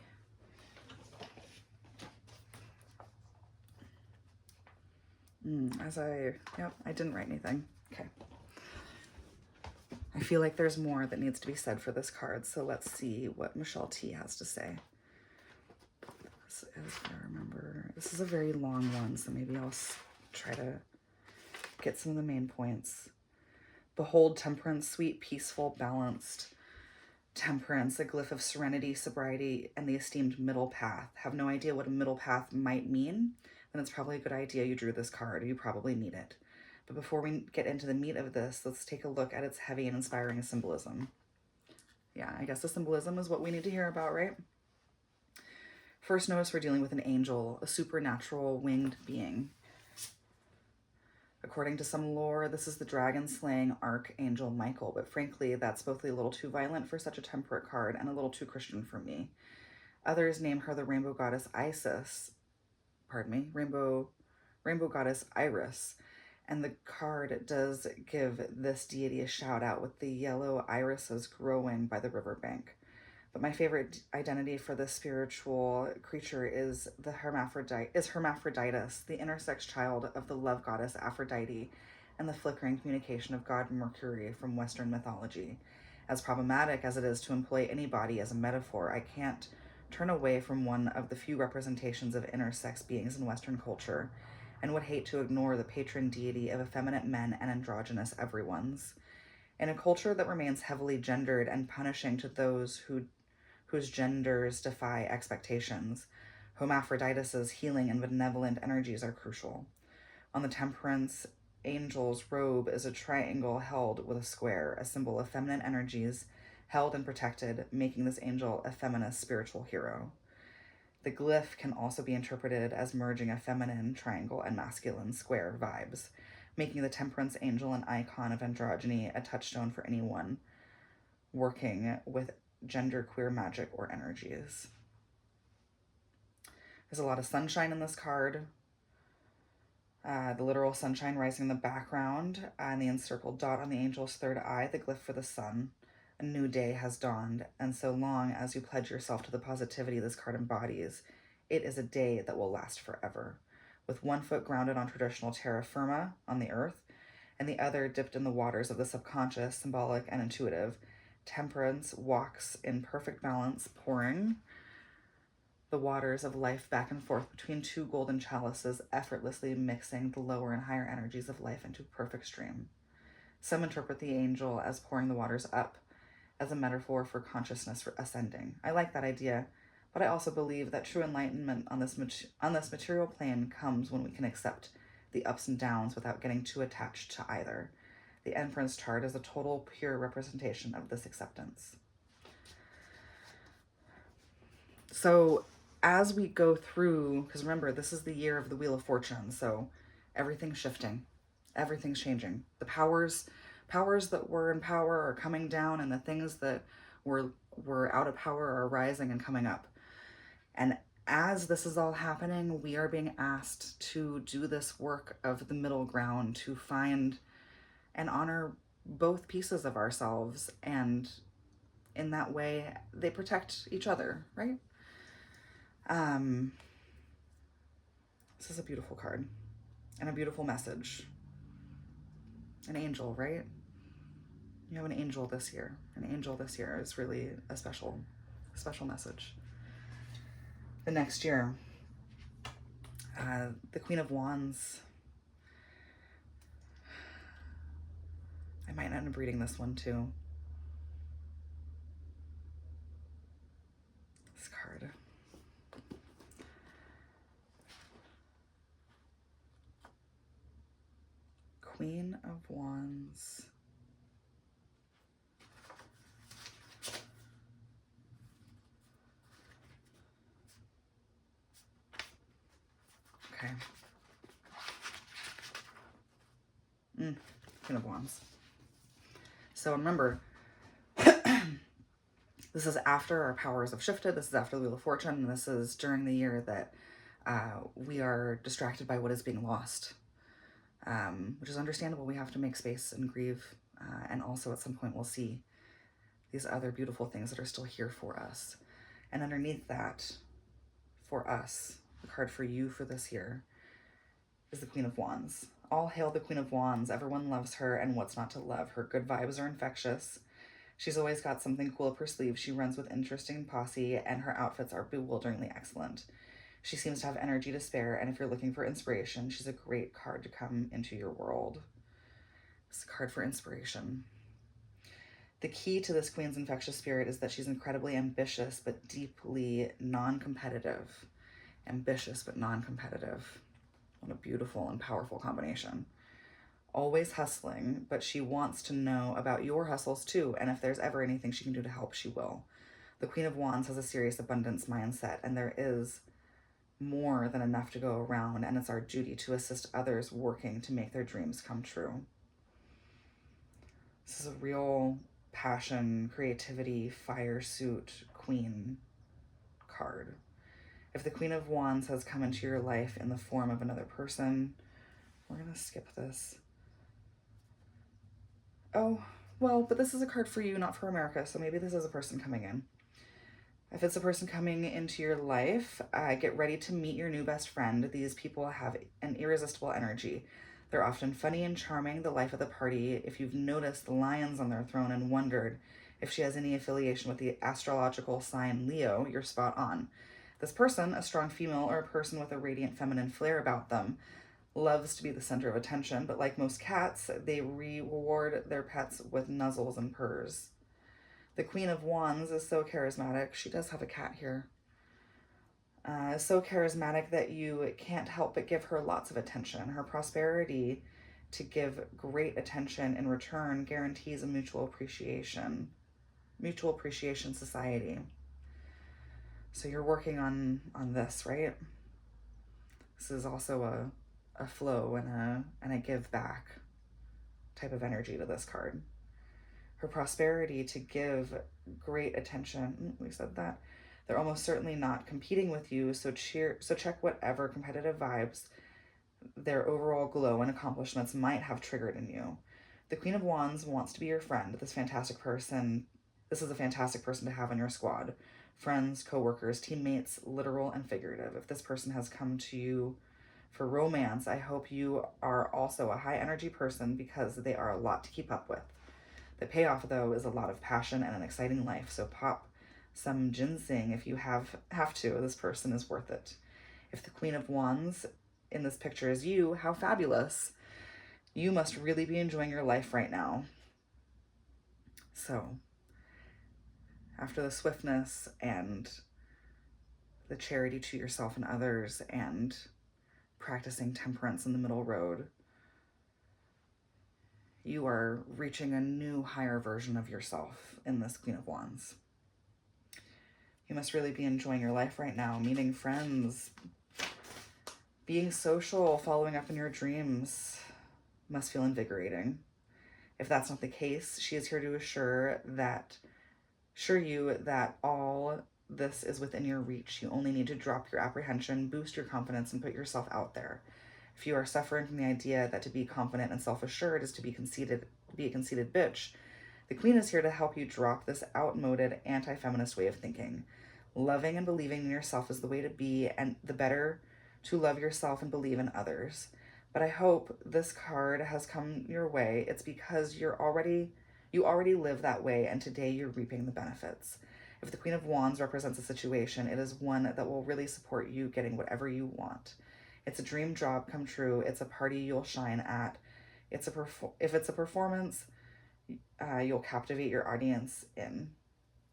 I didn't write anything. Okay. I feel like there's more that needs to be said for this card, so let's see what Michelle T has to say. This is, I remember, this is a very long one, so maybe I'll try to get some of the main points. Behold temperance, sweet, peaceful, balanced temperance, a glyph of serenity, sobriety, and the esteemed middle path. Have no idea what a middle path might mean? Then it's probably a good idea you drew this card. You probably need it. But before we get into the meat of this, let's take a look at its heavy and inspiring symbolism. Yeah, I guess the symbolism is what we need to hear about, right? First, notice we're dealing with an angel, a supernatural winged being. According to some lore, this is the dragon-slaying Archangel Michael, but frankly, that's both a little too violent for such a temperate card and a little too Christian for me. Others name her the rainbow goddess rainbow goddess Iris, and the card does give this deity a shout out with the yellow irises growing by the riverbank. But my favorite identity for this spiritual creature is Hermaphroditus, the intersex child of the love goddess Aphrodite and the flickering communication of God Mercury from Western mythology. As problematic as it is to employ any body as a metaphor, I can't turn away from one of the few representations of intersex beings in Western culture, and would hate to ignore the patron deity of effeminate men and androgynous everyones. In a culture that remains heavily gendered and punishing to those whose genders defy expectations, Hermaphroditus's healing and benevolent energies are crucial. On the temperance angel's robe is a triangle held with a square, a symbol of feminine energies held and protected, making this angel a feminist spiritual hero. The glyph can also be interpreted as merging a feminine triangle and masculine square vibes, making the temperance angel an icon of androgyny, a touchstone for anyone working with genderqueer magic or energies. There's a lot of sunshine in this card. The literal sunshine rising in the background, and the encircled dot on the angel's third eye, the glyph for the sun. A new day has dawned, and so long as you pledge yourself to the positivity this card embodies, it is a day that will last forever. With one foot grounded on traditional terra firma, on the earth, and the other dipped in the waters of the subconscious, symbolic, and intuitive, temperance walks in perfect balance, pouring the waters of life back and forth between two golden chalices, effortlessly mixing the lower and higher energies of life into a perfect stream. Some interpret the angel as pouring the waters up, as a metaphor for consciousness for ascending. I like that idea, but I also believe that true enlightenment on this material plane comes when we can accept the ups and downs without getting too attached to either. The Empress chart is a total pure representation of this acceptance. So as we go through, because remember, this is the year of the Wheel of Fortune, so everything's shifting, everything's changing. The powers that were in power are coming down, and the things that were out of power are rising and coming up. And as this is all happening, we are being asked to do this work of the middle ground, to find and honor both pieces of ourselves, and in that way they protect each other, right? This is a beautiful card and a beautiful message. An angel, right? You have an angel this year. An angel this year is really a special message. The next year, the Queen of Wands. I might end up reading this one too. This card. Queen of Wands. Okay. Queen of Wands. So remember, this is after our powers have shifted. This is after the Wheel of Fortune. And this is during the year that we are distracted by what is being lost, which is understandable. We have to make space and grieve. And also at some point we'll see these other beautiful things that are still here for us. And underneath that, for us, the card for you for this year is the Queen of Wands. All hail the Queen of Wands. Everyone loves her, and what's not to love? Her good vibes are infectious. She's always got something cool up her sleeve. She runs with interesting posse, and her outfits are bewilderingly excellent. She seems to have energy to spare, and if you're looking for inspiration, she's a great card to come into your world. It's a card for inspiration. The key to this Queen's infectious spirit is that she's incredibly ambitious, but deeply non-competitive. Ambitious, but non-competitive. What a beautiful and powerful combination. Always hustling, but she wants to know about your hustles too, and if there's ever anything she can do to help, she will. The Queen of Wands has a serious abundance mindset, and there is more than enough to go around, and it's our duty to assist others working to make their dreams come true. This is a real passion, creativity, fire suit queen card. If the Queen of Wands has come into your life in the form of another person, we're going to skip this. Oh, well, but this is a card for you, not for America, so maybe this is a person coming in. If it's a person coming into your life, get ready to meet your new best friend. These people have an irresistible energy. They're often funny and charming, the life of the party. If you've noticed the lions on their throne and wondered if she has any affiliation with the astrological sign Leo, you're spot on. This person, a strong female or a person with a radiant feminine flair about them, loves to be the center of attention, but like most cats, they reward their pets with nuzzles and purrs. The Queen of Wands is so charismatic. She does have a cat here. So charismatic that you can't help but give her lots of attention. Her prosperity to give great attention in return guarantees a mutual appreciation society. So you're working on this, right? This is also a flow and a give back type of energy to this card. Her prosperity to give great attention. We said that. They're almost certainly not competing with you, so check whatever competitive vibes their overall glow and accomplishments might have triggered in you. The Queen of Wands wants to be your friend. This is a fantastic person to have in your squad. Friends, co-workers, teammates, literal and figurative. If this person has come to you for romance, I hope you are also a high energy person because they are a lot to keep up with. The payoff, though, is a lot of passion and an exciting life, so pop some ginseng if you have to. This person is worth it. If the Queen of Wands in this picture is you, how fabulous. You must really be enjoying your life right now. So, after the swiftness and the charity to yourself and others and practicing temperance in the middle road, you are reaching a new, higher version of yourself in this Queen of Wands. You must really be enjoying your life right now, meeting friends, being social, following up in your dreams must feel invigorating. If that's not the case, she is here to assure you that all this is within your reach. You only need to drop your apprehension, boost your confidence, and put yourself out there. If you are suffering from the idea that to be confident and self-assured is to be a conceited bitch, the Queen is here to help you drop this outmoded anti-feminist way of thinking. Loving and believing in yourself is the way to be, and the better to love yourself and believe in others. But I hope this card has come your way. It's because you already live that way, and today you're reaping the benefits. If the Queen of Wands represents a situation, it is one that will really support you getting whatever you want. It's a dream job come true. It's a party you'll shine at. If it's a performance, you'll captivate your audience in.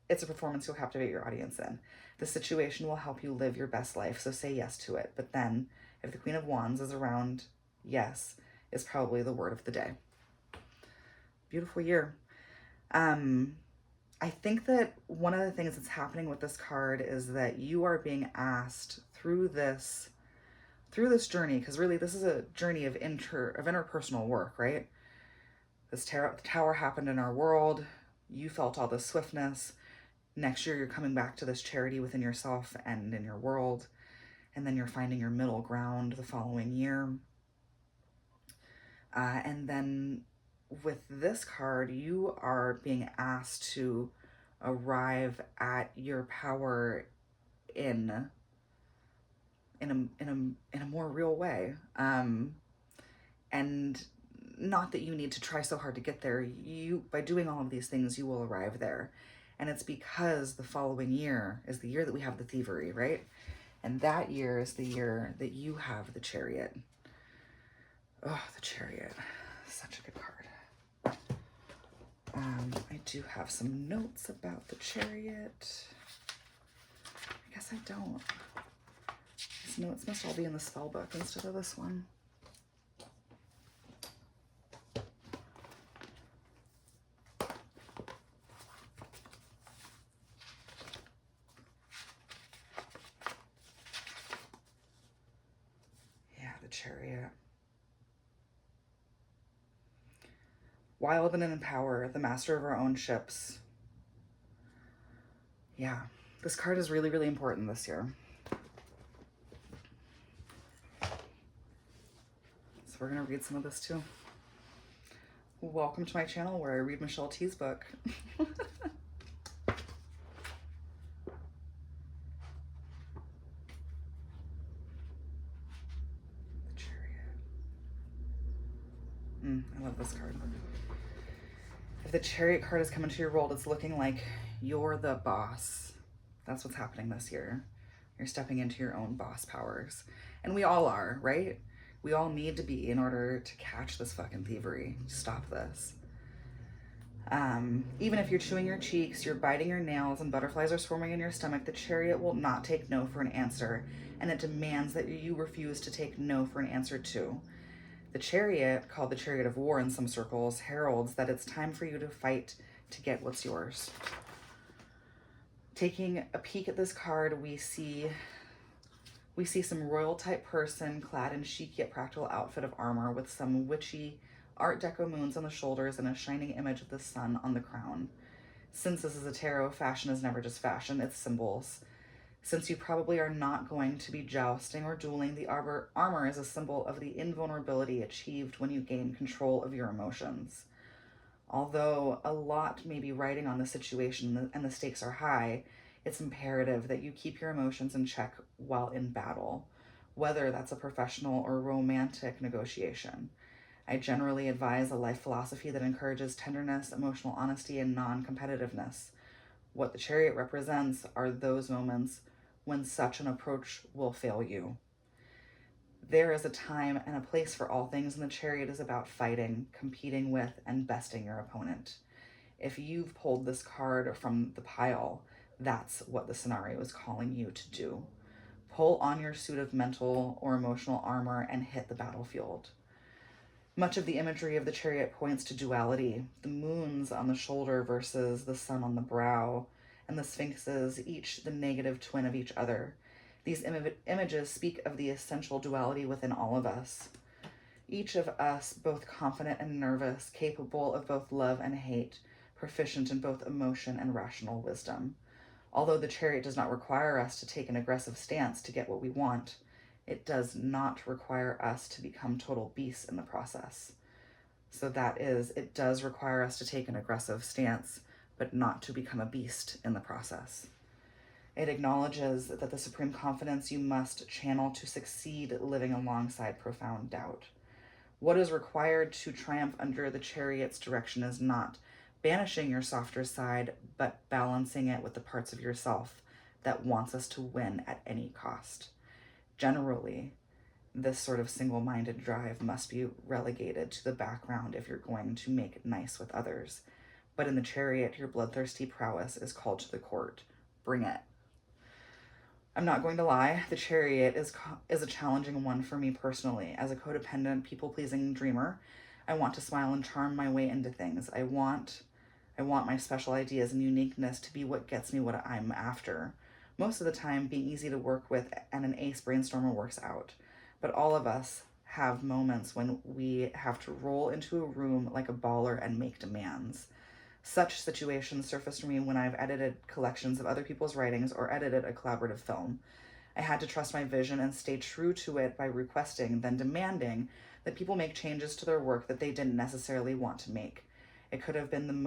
It's a performance you'll captivate your audience in. The situation will help you live your best life, so say yes to it. But then, if the Queen of Wands is around, yes is probably the word of the day. Beautiful year. I think that one of the things that's happening with this card is that you are being asked through this journey, because really this is a journey of interpersonal work, right? This tower happened in our world. You felt all the swiftness. Next year, you're coming back to this charity within yourself and in your world. And then you're finding your middle ground the following year. And then with this card, you are being asked to arrive at your power in a more real way. And not that you need to try so hard to get there. By doing all of these things, you will arrive there. And it's because the following year is the year that we have the thievery, right? And that year is the year that you have the chariot. Oh, the chariot. Such a good card. I do have some notes about the Chariot. I guess I don't. These notes must all be in the spell book instead of this one. Yeah, the Chariot. Wild and in power, the master of our own ships. Yeah, this card is really, really important this year. So we're going to read some of this too. Welcome to my channel where I read Michelle T's book. The Chariot. I love this card. If the Chariot card has come into your world, it's looking like you're the boss. That's what's happening this year. You're stepping into your own boss powers. And we all are, right? We all need to be in order to catch this fucking thievery. Stop this. Even if you're chewing your cheeks, you're biting your nails, and butterflies are swarming in your stomach, the Chariot will not take no for an answer, and it demands that you refuse to take no for an answer too. The Chariot, called the Chariot of War in some circles, heralds that it's time for you to fight to get what's yours. Taking a peek at this card, we see some royal type person clad in chic yet practical outfit of armor with some witchy Art Deco moons on the shoulders and a shining image of the sun on the crown. Since this is a tarot, fashion is never just fashion, it's symbols. Since you probably are not going to be jousting or dueling, the armor is a symbol of the invulnerability achieved when you gain control of your emotions. Although a lot may be riding on the situation and the stakes are high, it's imperative that you keep your emotions in check while in battle, whether that's a professional or romantic negotiation. I generally advise a life philosophy that encourages tenderness, emotional honesty, and non-competitiveness. What the Chariot represents are those moments when such an approach will fail you. There is a time and a place for all things, and the Chariot is about fighting, competing with, and besting your opponent. If you've pulled this card from the pile, that's what the scenario is calling you to do. Pull on your suit of mental or emotional armor and hit the battlefield. Much of the imagery of the Chariot points to duality, the moons on the shoulder versus the sun on the brow, and the sphinxes, each the negative twin of each other. These images speak of the essential duality within all of us. Each of us, both confident and nervous, capable of both love and hate, proficient in both emotion and rational wisdom. Although the Chariot does not require us to take an aggressive stance to get what we want, it does not require us to become total beasts in the process. So that is, it does require us to take an aggressive stance, but not to become a beast in the process. It acknowledges that the supreme confidence you must channel to succeed living alongside profound doubt. What is required to triumph under the Chariot's direction is not banishing your softer side, but balancing it with the parts of yourself that wants us to win at any cost. Generally, this sort of single-minded drive must be relegated to the background if you're going to make it nice with others. But in the Chariot, your bloodthirsty prowess is called to the court. Bring it. I'm not going to lie, the Chariot is a challenging one for me personally. As a codependent, people-pleasing dreamer, I want to smile and charm my way into things. I want my special ideas and uniqueness to be what gets me what I'm after. Most of the time, being easy to work with and an ace brainstormer works out. But all of us have moments when we have to roll into a room like a baller and make demands. Such situations surface for me when I've edited collections of other people's writings or edited a collaborative film. I had to trust my vision and stay true to it by requesting, then demanding, that people make changes to their work that they didn't necessarily want to make. I could have been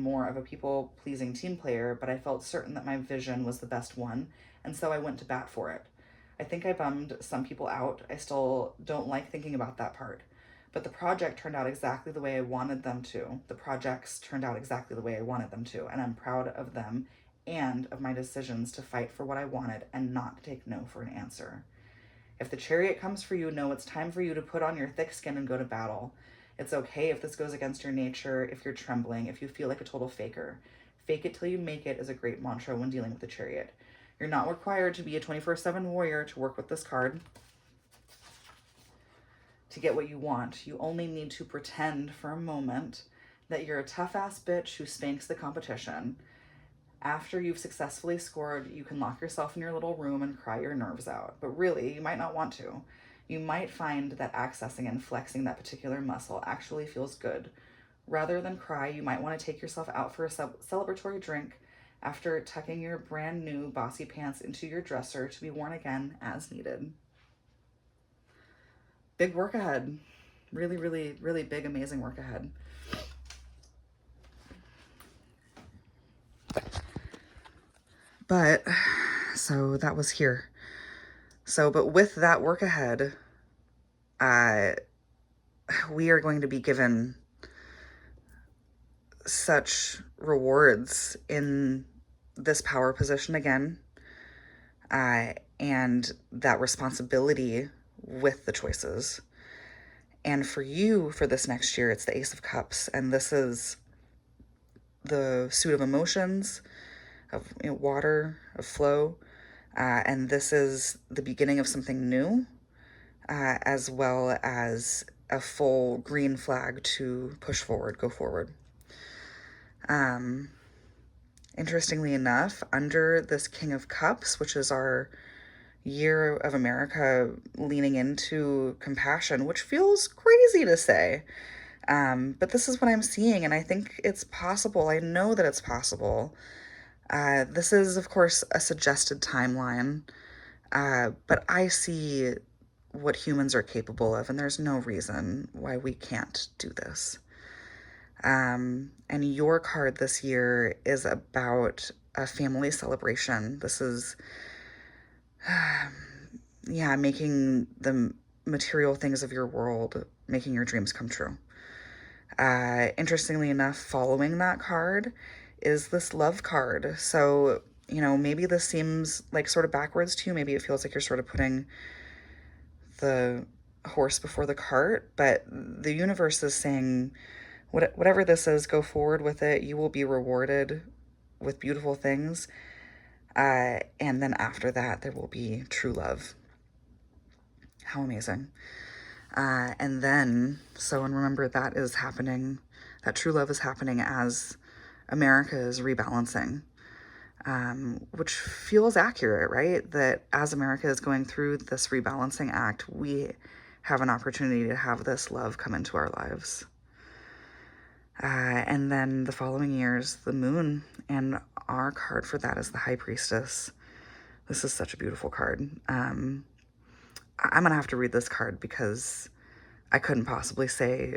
more of a people-pleasing team player, but I felt certain that my vision was the best one, and so I went to bat for it. I think I bummed some people out. I still don't like thinking about that part. But the project turned out exactly the way I wanted them to. The projects turned out exactly the way I wanted them to, and I'm proud of them and of my decisions to fight for what I wanted and not take no for an answer. If the Chariot comes for you, know it's time for you to put on your thick skin and go to battle. It's okay if this goes against your nature, if you're trembling, if you feel like a total faker. Fake it till you make it is a great mantra when dealing with the Chariot. You're not required to be a 24/7 warrior to work with this card to get what you want. You only need to pretend for a moment that you're a tough-ass bitch who spanks the competition. After you've successfully scored, you can lock yourself in your little room and cry your nerves out. But really, you might not want to. You might find that accessing and flexing that particular muscle actually feels good. Rather than cry, you might want to take yourself out for a celebratory drink after tucking your brand new bossy pants into your dresser to be worn again as needed. Big work ahead. Really, really, really big, amazing work ahead. But, so that was here. So, but with that work ahead, we are going to be given such rewards in this power position again, and that responsibility with the choices. And for you, for this next year, it's the Ace of Cups, and this is the suit of emotions, of water, of flow, and this is the beginning of something new, as well as a full green flag to push forward, go forward. Interestingly enough, under this King of Cups, which is our year of America leaning into compassion, which feels crazy to say, but this is what I'm seeing, and I think it's possible. I know that it's possible. This is, of course, a suggested timeline, but I see what humans are capable of, and there's no reason why we can't do this. And your card this year is about a family celebration. This is, making the material things of your world, making your dreams come true. Interestingly enough, following that card is this love card. So, maybe this seems like sort of backwards to you. Maybe it feels like you're sort of putting the horse before the cart, but the universe is saying, whatever this is, go forward with it. You will be rewarded with beautiful things. And then after that, there will be true love. How amazing. And remember, that is happening, that true love is happening as America is rebalancing, which feels accurate, right? That as America is going through this rebalancing act, we have an opportunity to have this love come into our lives. And then the following years, the moon, and our card for that is the High Priestess. This is such a beautiful card. I'm going to have to read this card because I couldn't possibly say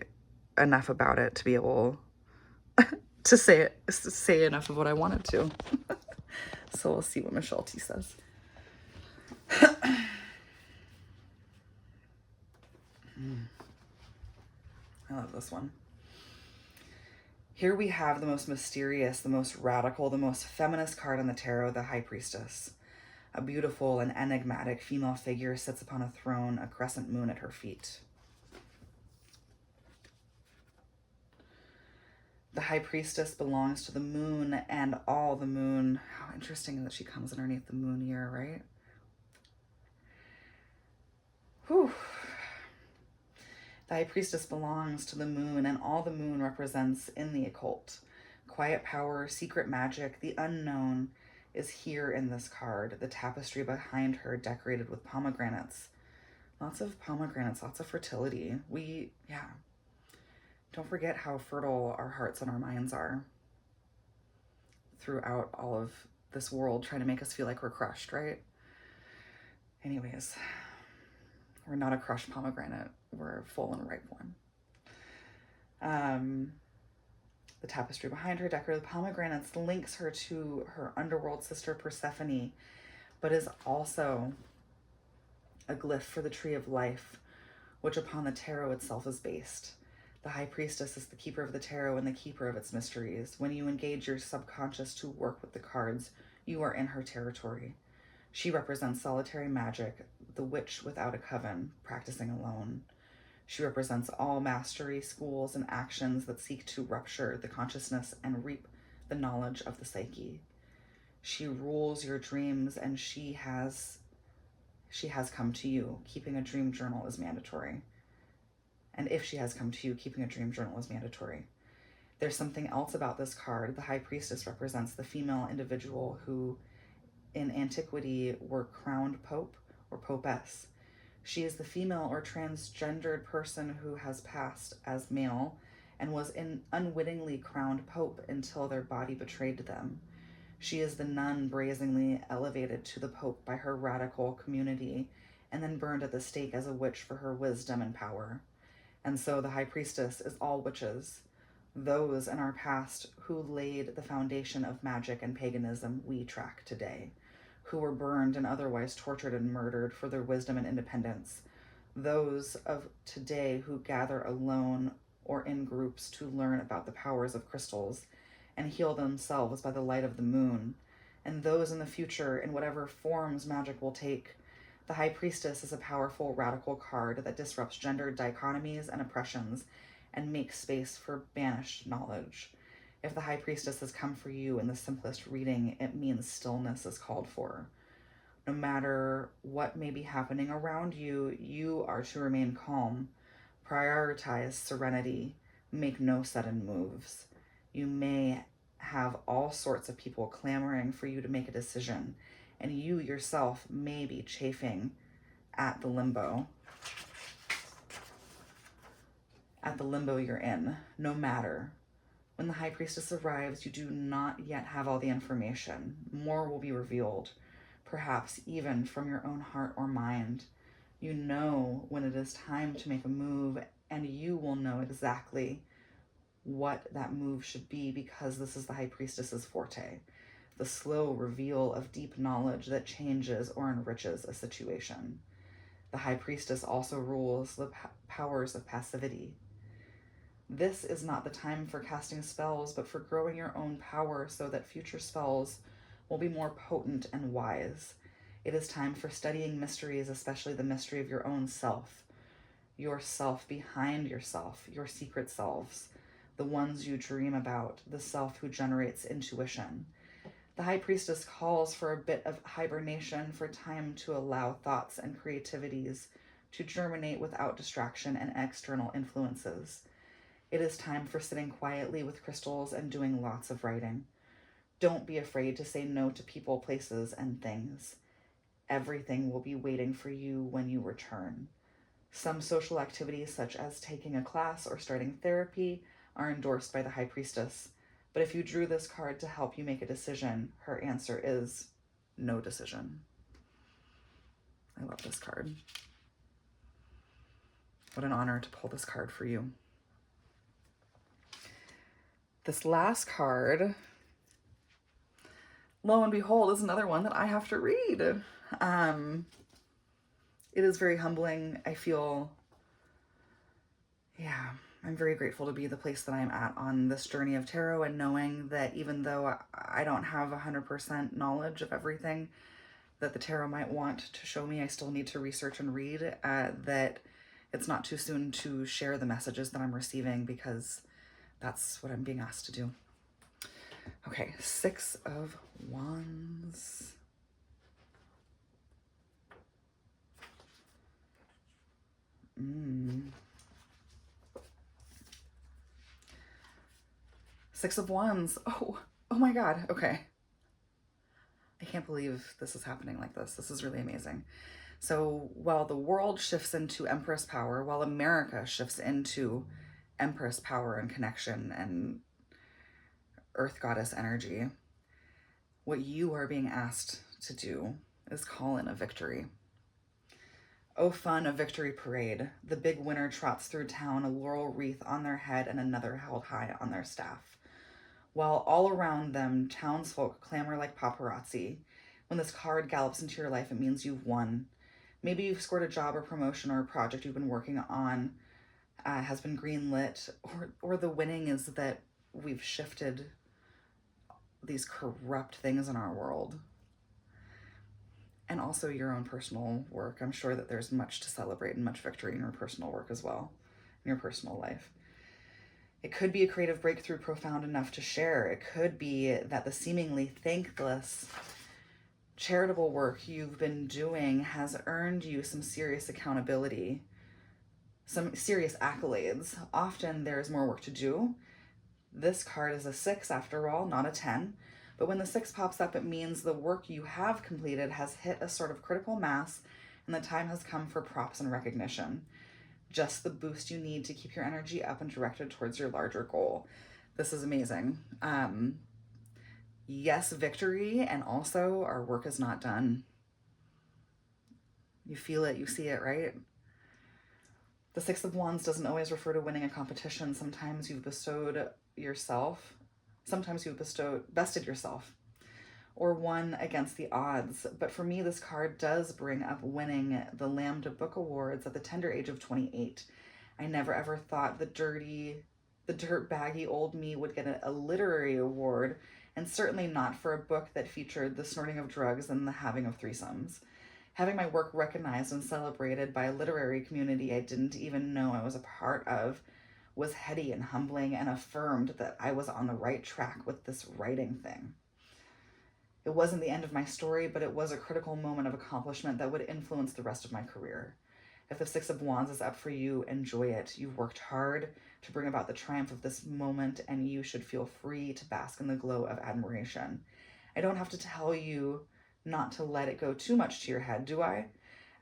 enough about it to be able to say enough of what I wanted to. So we'll see what Michelle T says. I love this one. Here we have the most mysterious, the most radical, the most feminist card on the tarot, the High Priestess. A beautiful and enigmatic female figure sits upon a throne, a crescent moon at her feet. The High Priestess belongs to the moon and all the moon. How interesting that she comes underneath the moon year, right? Whew. The High Priestess belongs to the moon, and all the moon represents in the occult. Quiet power, secret magic, the unknown is here in this card. The tapestry behind her decorated with pomegranates. Lots of pomegranates, lots of fertility. Don't forget how fertile our hearts and our minds are throughout all of this world, trying to make us feel like we're crushed, right? Anyways, we're not a crushed pomegranate. We're a full and ripe one. The tapestry behind her, decorated with pomegranates, links her to her underworld sister Persephone, but is also a glyph for the tree of life, which upon the tarot itself is based. The High Priestess is the keeper of the tarot and the keeper of its mysteries. When you engage your subconscious to work with the cards, you are in her territory. She represents solitary magic, the witch without a coven, practicing alone. She represents all mastery schools and actions that seek to rupture the consciousness and reap the knowledge of the psyche. She rules your dreams, and she has come to you. Keeping a dream journal is mandatory. And if she has come to you, keeping a dream journal is mandatory. There's something else about this card. The High Priestess represents the female individual who in antiquity were crowned pope or popess. She is the female or transgendered person who has passed as male and was unwittingly crowned pope until their body betrayed them. She is the nun brazenly elevated to the pope by her radical community and then burned at the stake as a witch for her wisdom and power. And so the High Priestess is all witches, those in our past who laid the foundation of magic and paganism we track today, who were burned and otherwise tortured and murdered for their wisdom and independence, those of today who gather alone or in groups to learn about the powers of crystals and heal themselves by the light of the moon, and those in the future in whatever forms magic will take. The High Priestess is a powerful, radical card that disrupts gender dichotomies and oppressions and makes space for banished knowledge. If the High Priestess has come for you in the simplest reading, it means stillness is called for. No matter what may be happening around you, you are to remain calm, prioritize serenity, make no sudden moves. You may have all sorts of people clamoring for you to make a decision, and you yourself may be chafing at the limbo you're in. No matter. When the High Priestess arrives, you do not yet have all the information. More will be revealed, perhaps even from your own heart or mind. You know when it is time to make a move, and you will know exactly what that move should be, because this is the High Priestess's forte, the slow reveal of deep knowledge that changes or enriches a situation. The High Priestess also rules the powers of passivity. This is not the time for casting spells, but for growing your own power so that future spells will be more potent and wise. It is time for studying mysteries, especially the mystery of your own self, yourself behind yourself, your secret selves, the ones you dream about, the self who generates intuition. The High Priestess calls for a bit of hibernation, for time to allow thoughts and creativities to germinate without distraction and external influences. It is time for sitting quietly with crystals and doing lots of writing. Don't be afraid to say no to people, places, and things. Everything will be waiting for you when you return. Some social activities, such as taking a class or starting therapy, are endorsed by the High Priestess. But if you drew this card to help you make a decision, her answer is no decision. I love this card. What an honor to pull this card for you. This last card, lo and behold, is another one that I have to read. It is very humbling. I feel, I'm very grateful to be the place that I'm at on this journey of tarot, and knowing that even though I don't have 100% knowledge of everything that the tarot might want to show me, I still need to research and read, that it's not too soon to share the messages that I'm receiving, because that's what I'm being asked to do. Okay, 6 of Wands. Six of Wands. Oh my God. Okay. I can't believe this is happening like this. This is really amazing. So while the world shifts into Empress power, while America shifts into Empress power and connection and Earth Goddess energy, what you are being asked to do is call in a victory. Oh, fun, a victory parade. The big winner trots through town, a laurel wreath on their head and another held high on their staff. While all around them, townsfolk clamor like paparazzi. When this card gallops into your life, it means you've won. Maybe you've scored a job or promotion, or a project you've been working on has been greenlit, or the winning is that we've shifted these corrupt things in our world. and also your own personal work. I'm sure that there's much to celebrate and much victory in your personal work as well, in your personal life. It could be a creative breakthrough profound enough to share. It could be that the seemingly thankless charitable work you've been doing has earned you some serious accountability, some serious accolades. Often there's more work to do. This card is a 6 after all, not a 10. But when the 6 pops up, it means the work you have completed has hit a sort of critical mass and the time has come for props and recognition. Just the boost you need to keep your energy up and directed towards your larger goal. This is amazing. Yes, victory, and also our work is not done. You feel it, you see it, right? The 6 of Wands doesn't always refer to winning a competition. Sometimes you've bested yourself, or won against the odds. But for me, this card does bring up winning the Lambda Book Awards at the tender age of 28. I never ever thought the dirt baggy old me would get a literary award, and certainly not for a book that featured the snorting of drugs and the having of threesomes. Having my work recognized and celebrated by a literary community I didn't even know I was a part of was heady and humbling, and affirmed that I was on the right track with this writing thing. It wasn't the end of my story, but it was a critical moment of accomplishment that would influence the rest of my career. If the 6 of Wands is up for you, enjoy it. You've worked hard to bring about the triumph of this moment, and you should feel free to bask in the glow of admiration. I don't have to tell you not to let it go too much to your head, do I?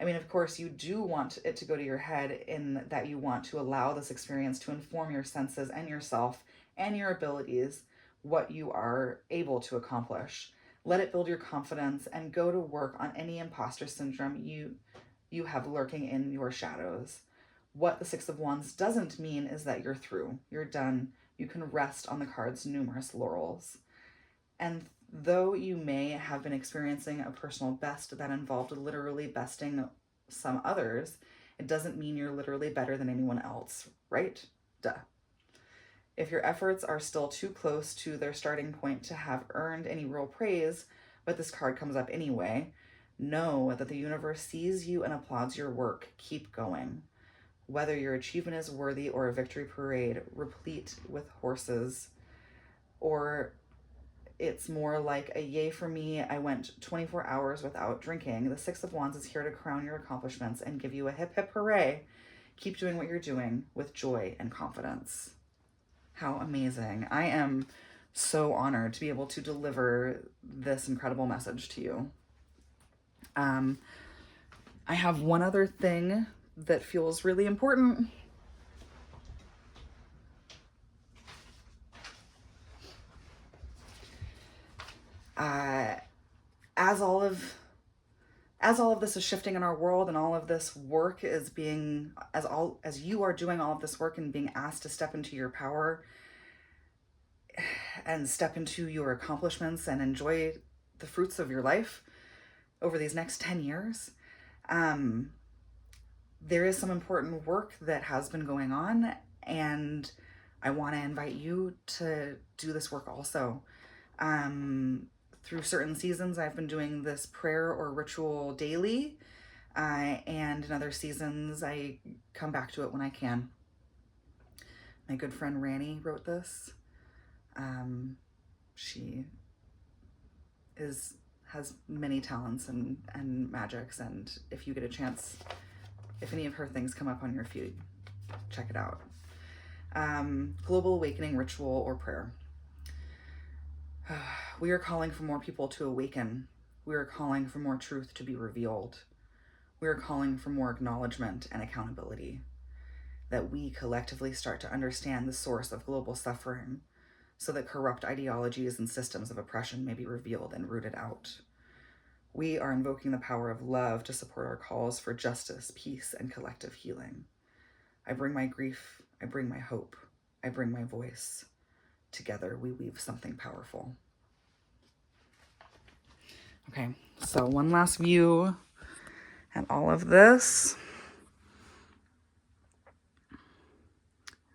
I mean, of course, you do want it to go to your head in that you want to allow this experience to inform your senses and yourself and your abilities, what you are able to accomplish. Let it build your confidence and go to work on any imposter syndrome you have lurking in your shadows. What the 6 of Wands doesn't mean is that you're through, you're done. You can rest on the card's numerous laurels. And though you may have been experiencing a personal best that involved literally besting some others, it doesn't mean you're literally better than anyone else, right? Duh. If your efforts are still too close to their starting point to have earned any real praise, but this card comes up anyway, know that the universe sees you and applauds your work. Keep going. Whether your achievement is worthy or a victory parade replete with horses, or it's more like a yay for me, I went 24 hours without drinking, the 6 of Wands is here to crown your accomplishments and give you a hip hip hooray. Keep doing what you're doing with joy and confidence. How amazing. I am so honored to be able to deliver this incredible message to you. I have one other thing that feels really important. As all of this is shifting in our world, and all of this work is being, as you are doing all of this work and being asked to step into your power and step into your accomplishments and enjoy the fruits of your life over these next 10 years, there is some important work that has been going on, and I want to invite you to do this work also. Through certain seasons, I've been doing this prayer or ritual daily, and in other seasons, I come back to it when I can. My good friend Rannie wrote this. She has many talents and magics, and if you get a chance, if any of her things come up on your feed, check it out. Global Awakening Ritual or Prayer. We are calling for more people to awaken. We are calling for more truth to be revealed. We are calling for more acknowledgement and accountability, that we collectively start to understand the source of global suffering so that corrupt ideologies and systems of oppression may be revealed and rooted out. We are invoking the power of love to support our calls for justice, peace, and collective healing. I bring my grief, I bring my hope, I bring my voice. Together, we weave something powerful. Okay, so one last view at all of this.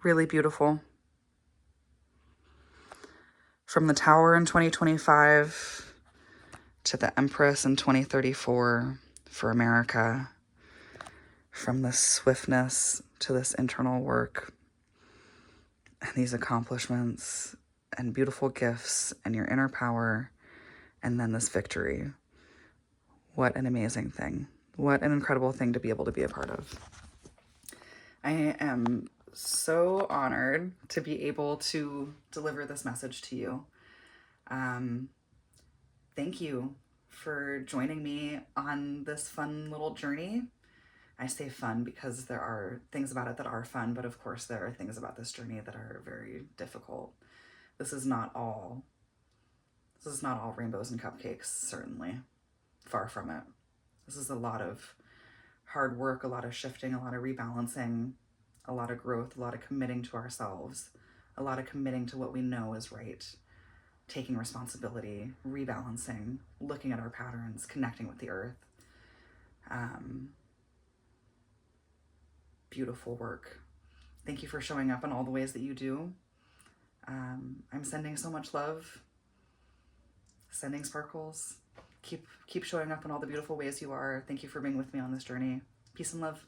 Really beautiful. From the Tower in 2025 to the Empress in 2034 for America, from this swiftness to this internal work and these accomplishments and beautiful gifts and your inner power, and then this victory. What an amazing thing. What an incredible thing to be able to be a part of. I am so honored to be able to deliver this message to you. Thank you for joining me on this fun little journey. I say fun because there are things about it that are fun, but of course there are things about this journey that are very difficult. This is not all rainbows and cupcakes, certainly. Far from it. This is a lot of hard work, a lot of shifting, a lot of rebalancing, a lot of growth, a lot of committing to ourselves, a lot of committing to what we know is right, taking responsibility, rebalancing, looking at our patterns, connecting with the earth. Beautiful work. Thank you for showing up in all the ways that you do. I'm sending so much love, sending sparkles. Keep showing up in all the beautiful ways you are. Thank you for being with me on this journey. Peace and love.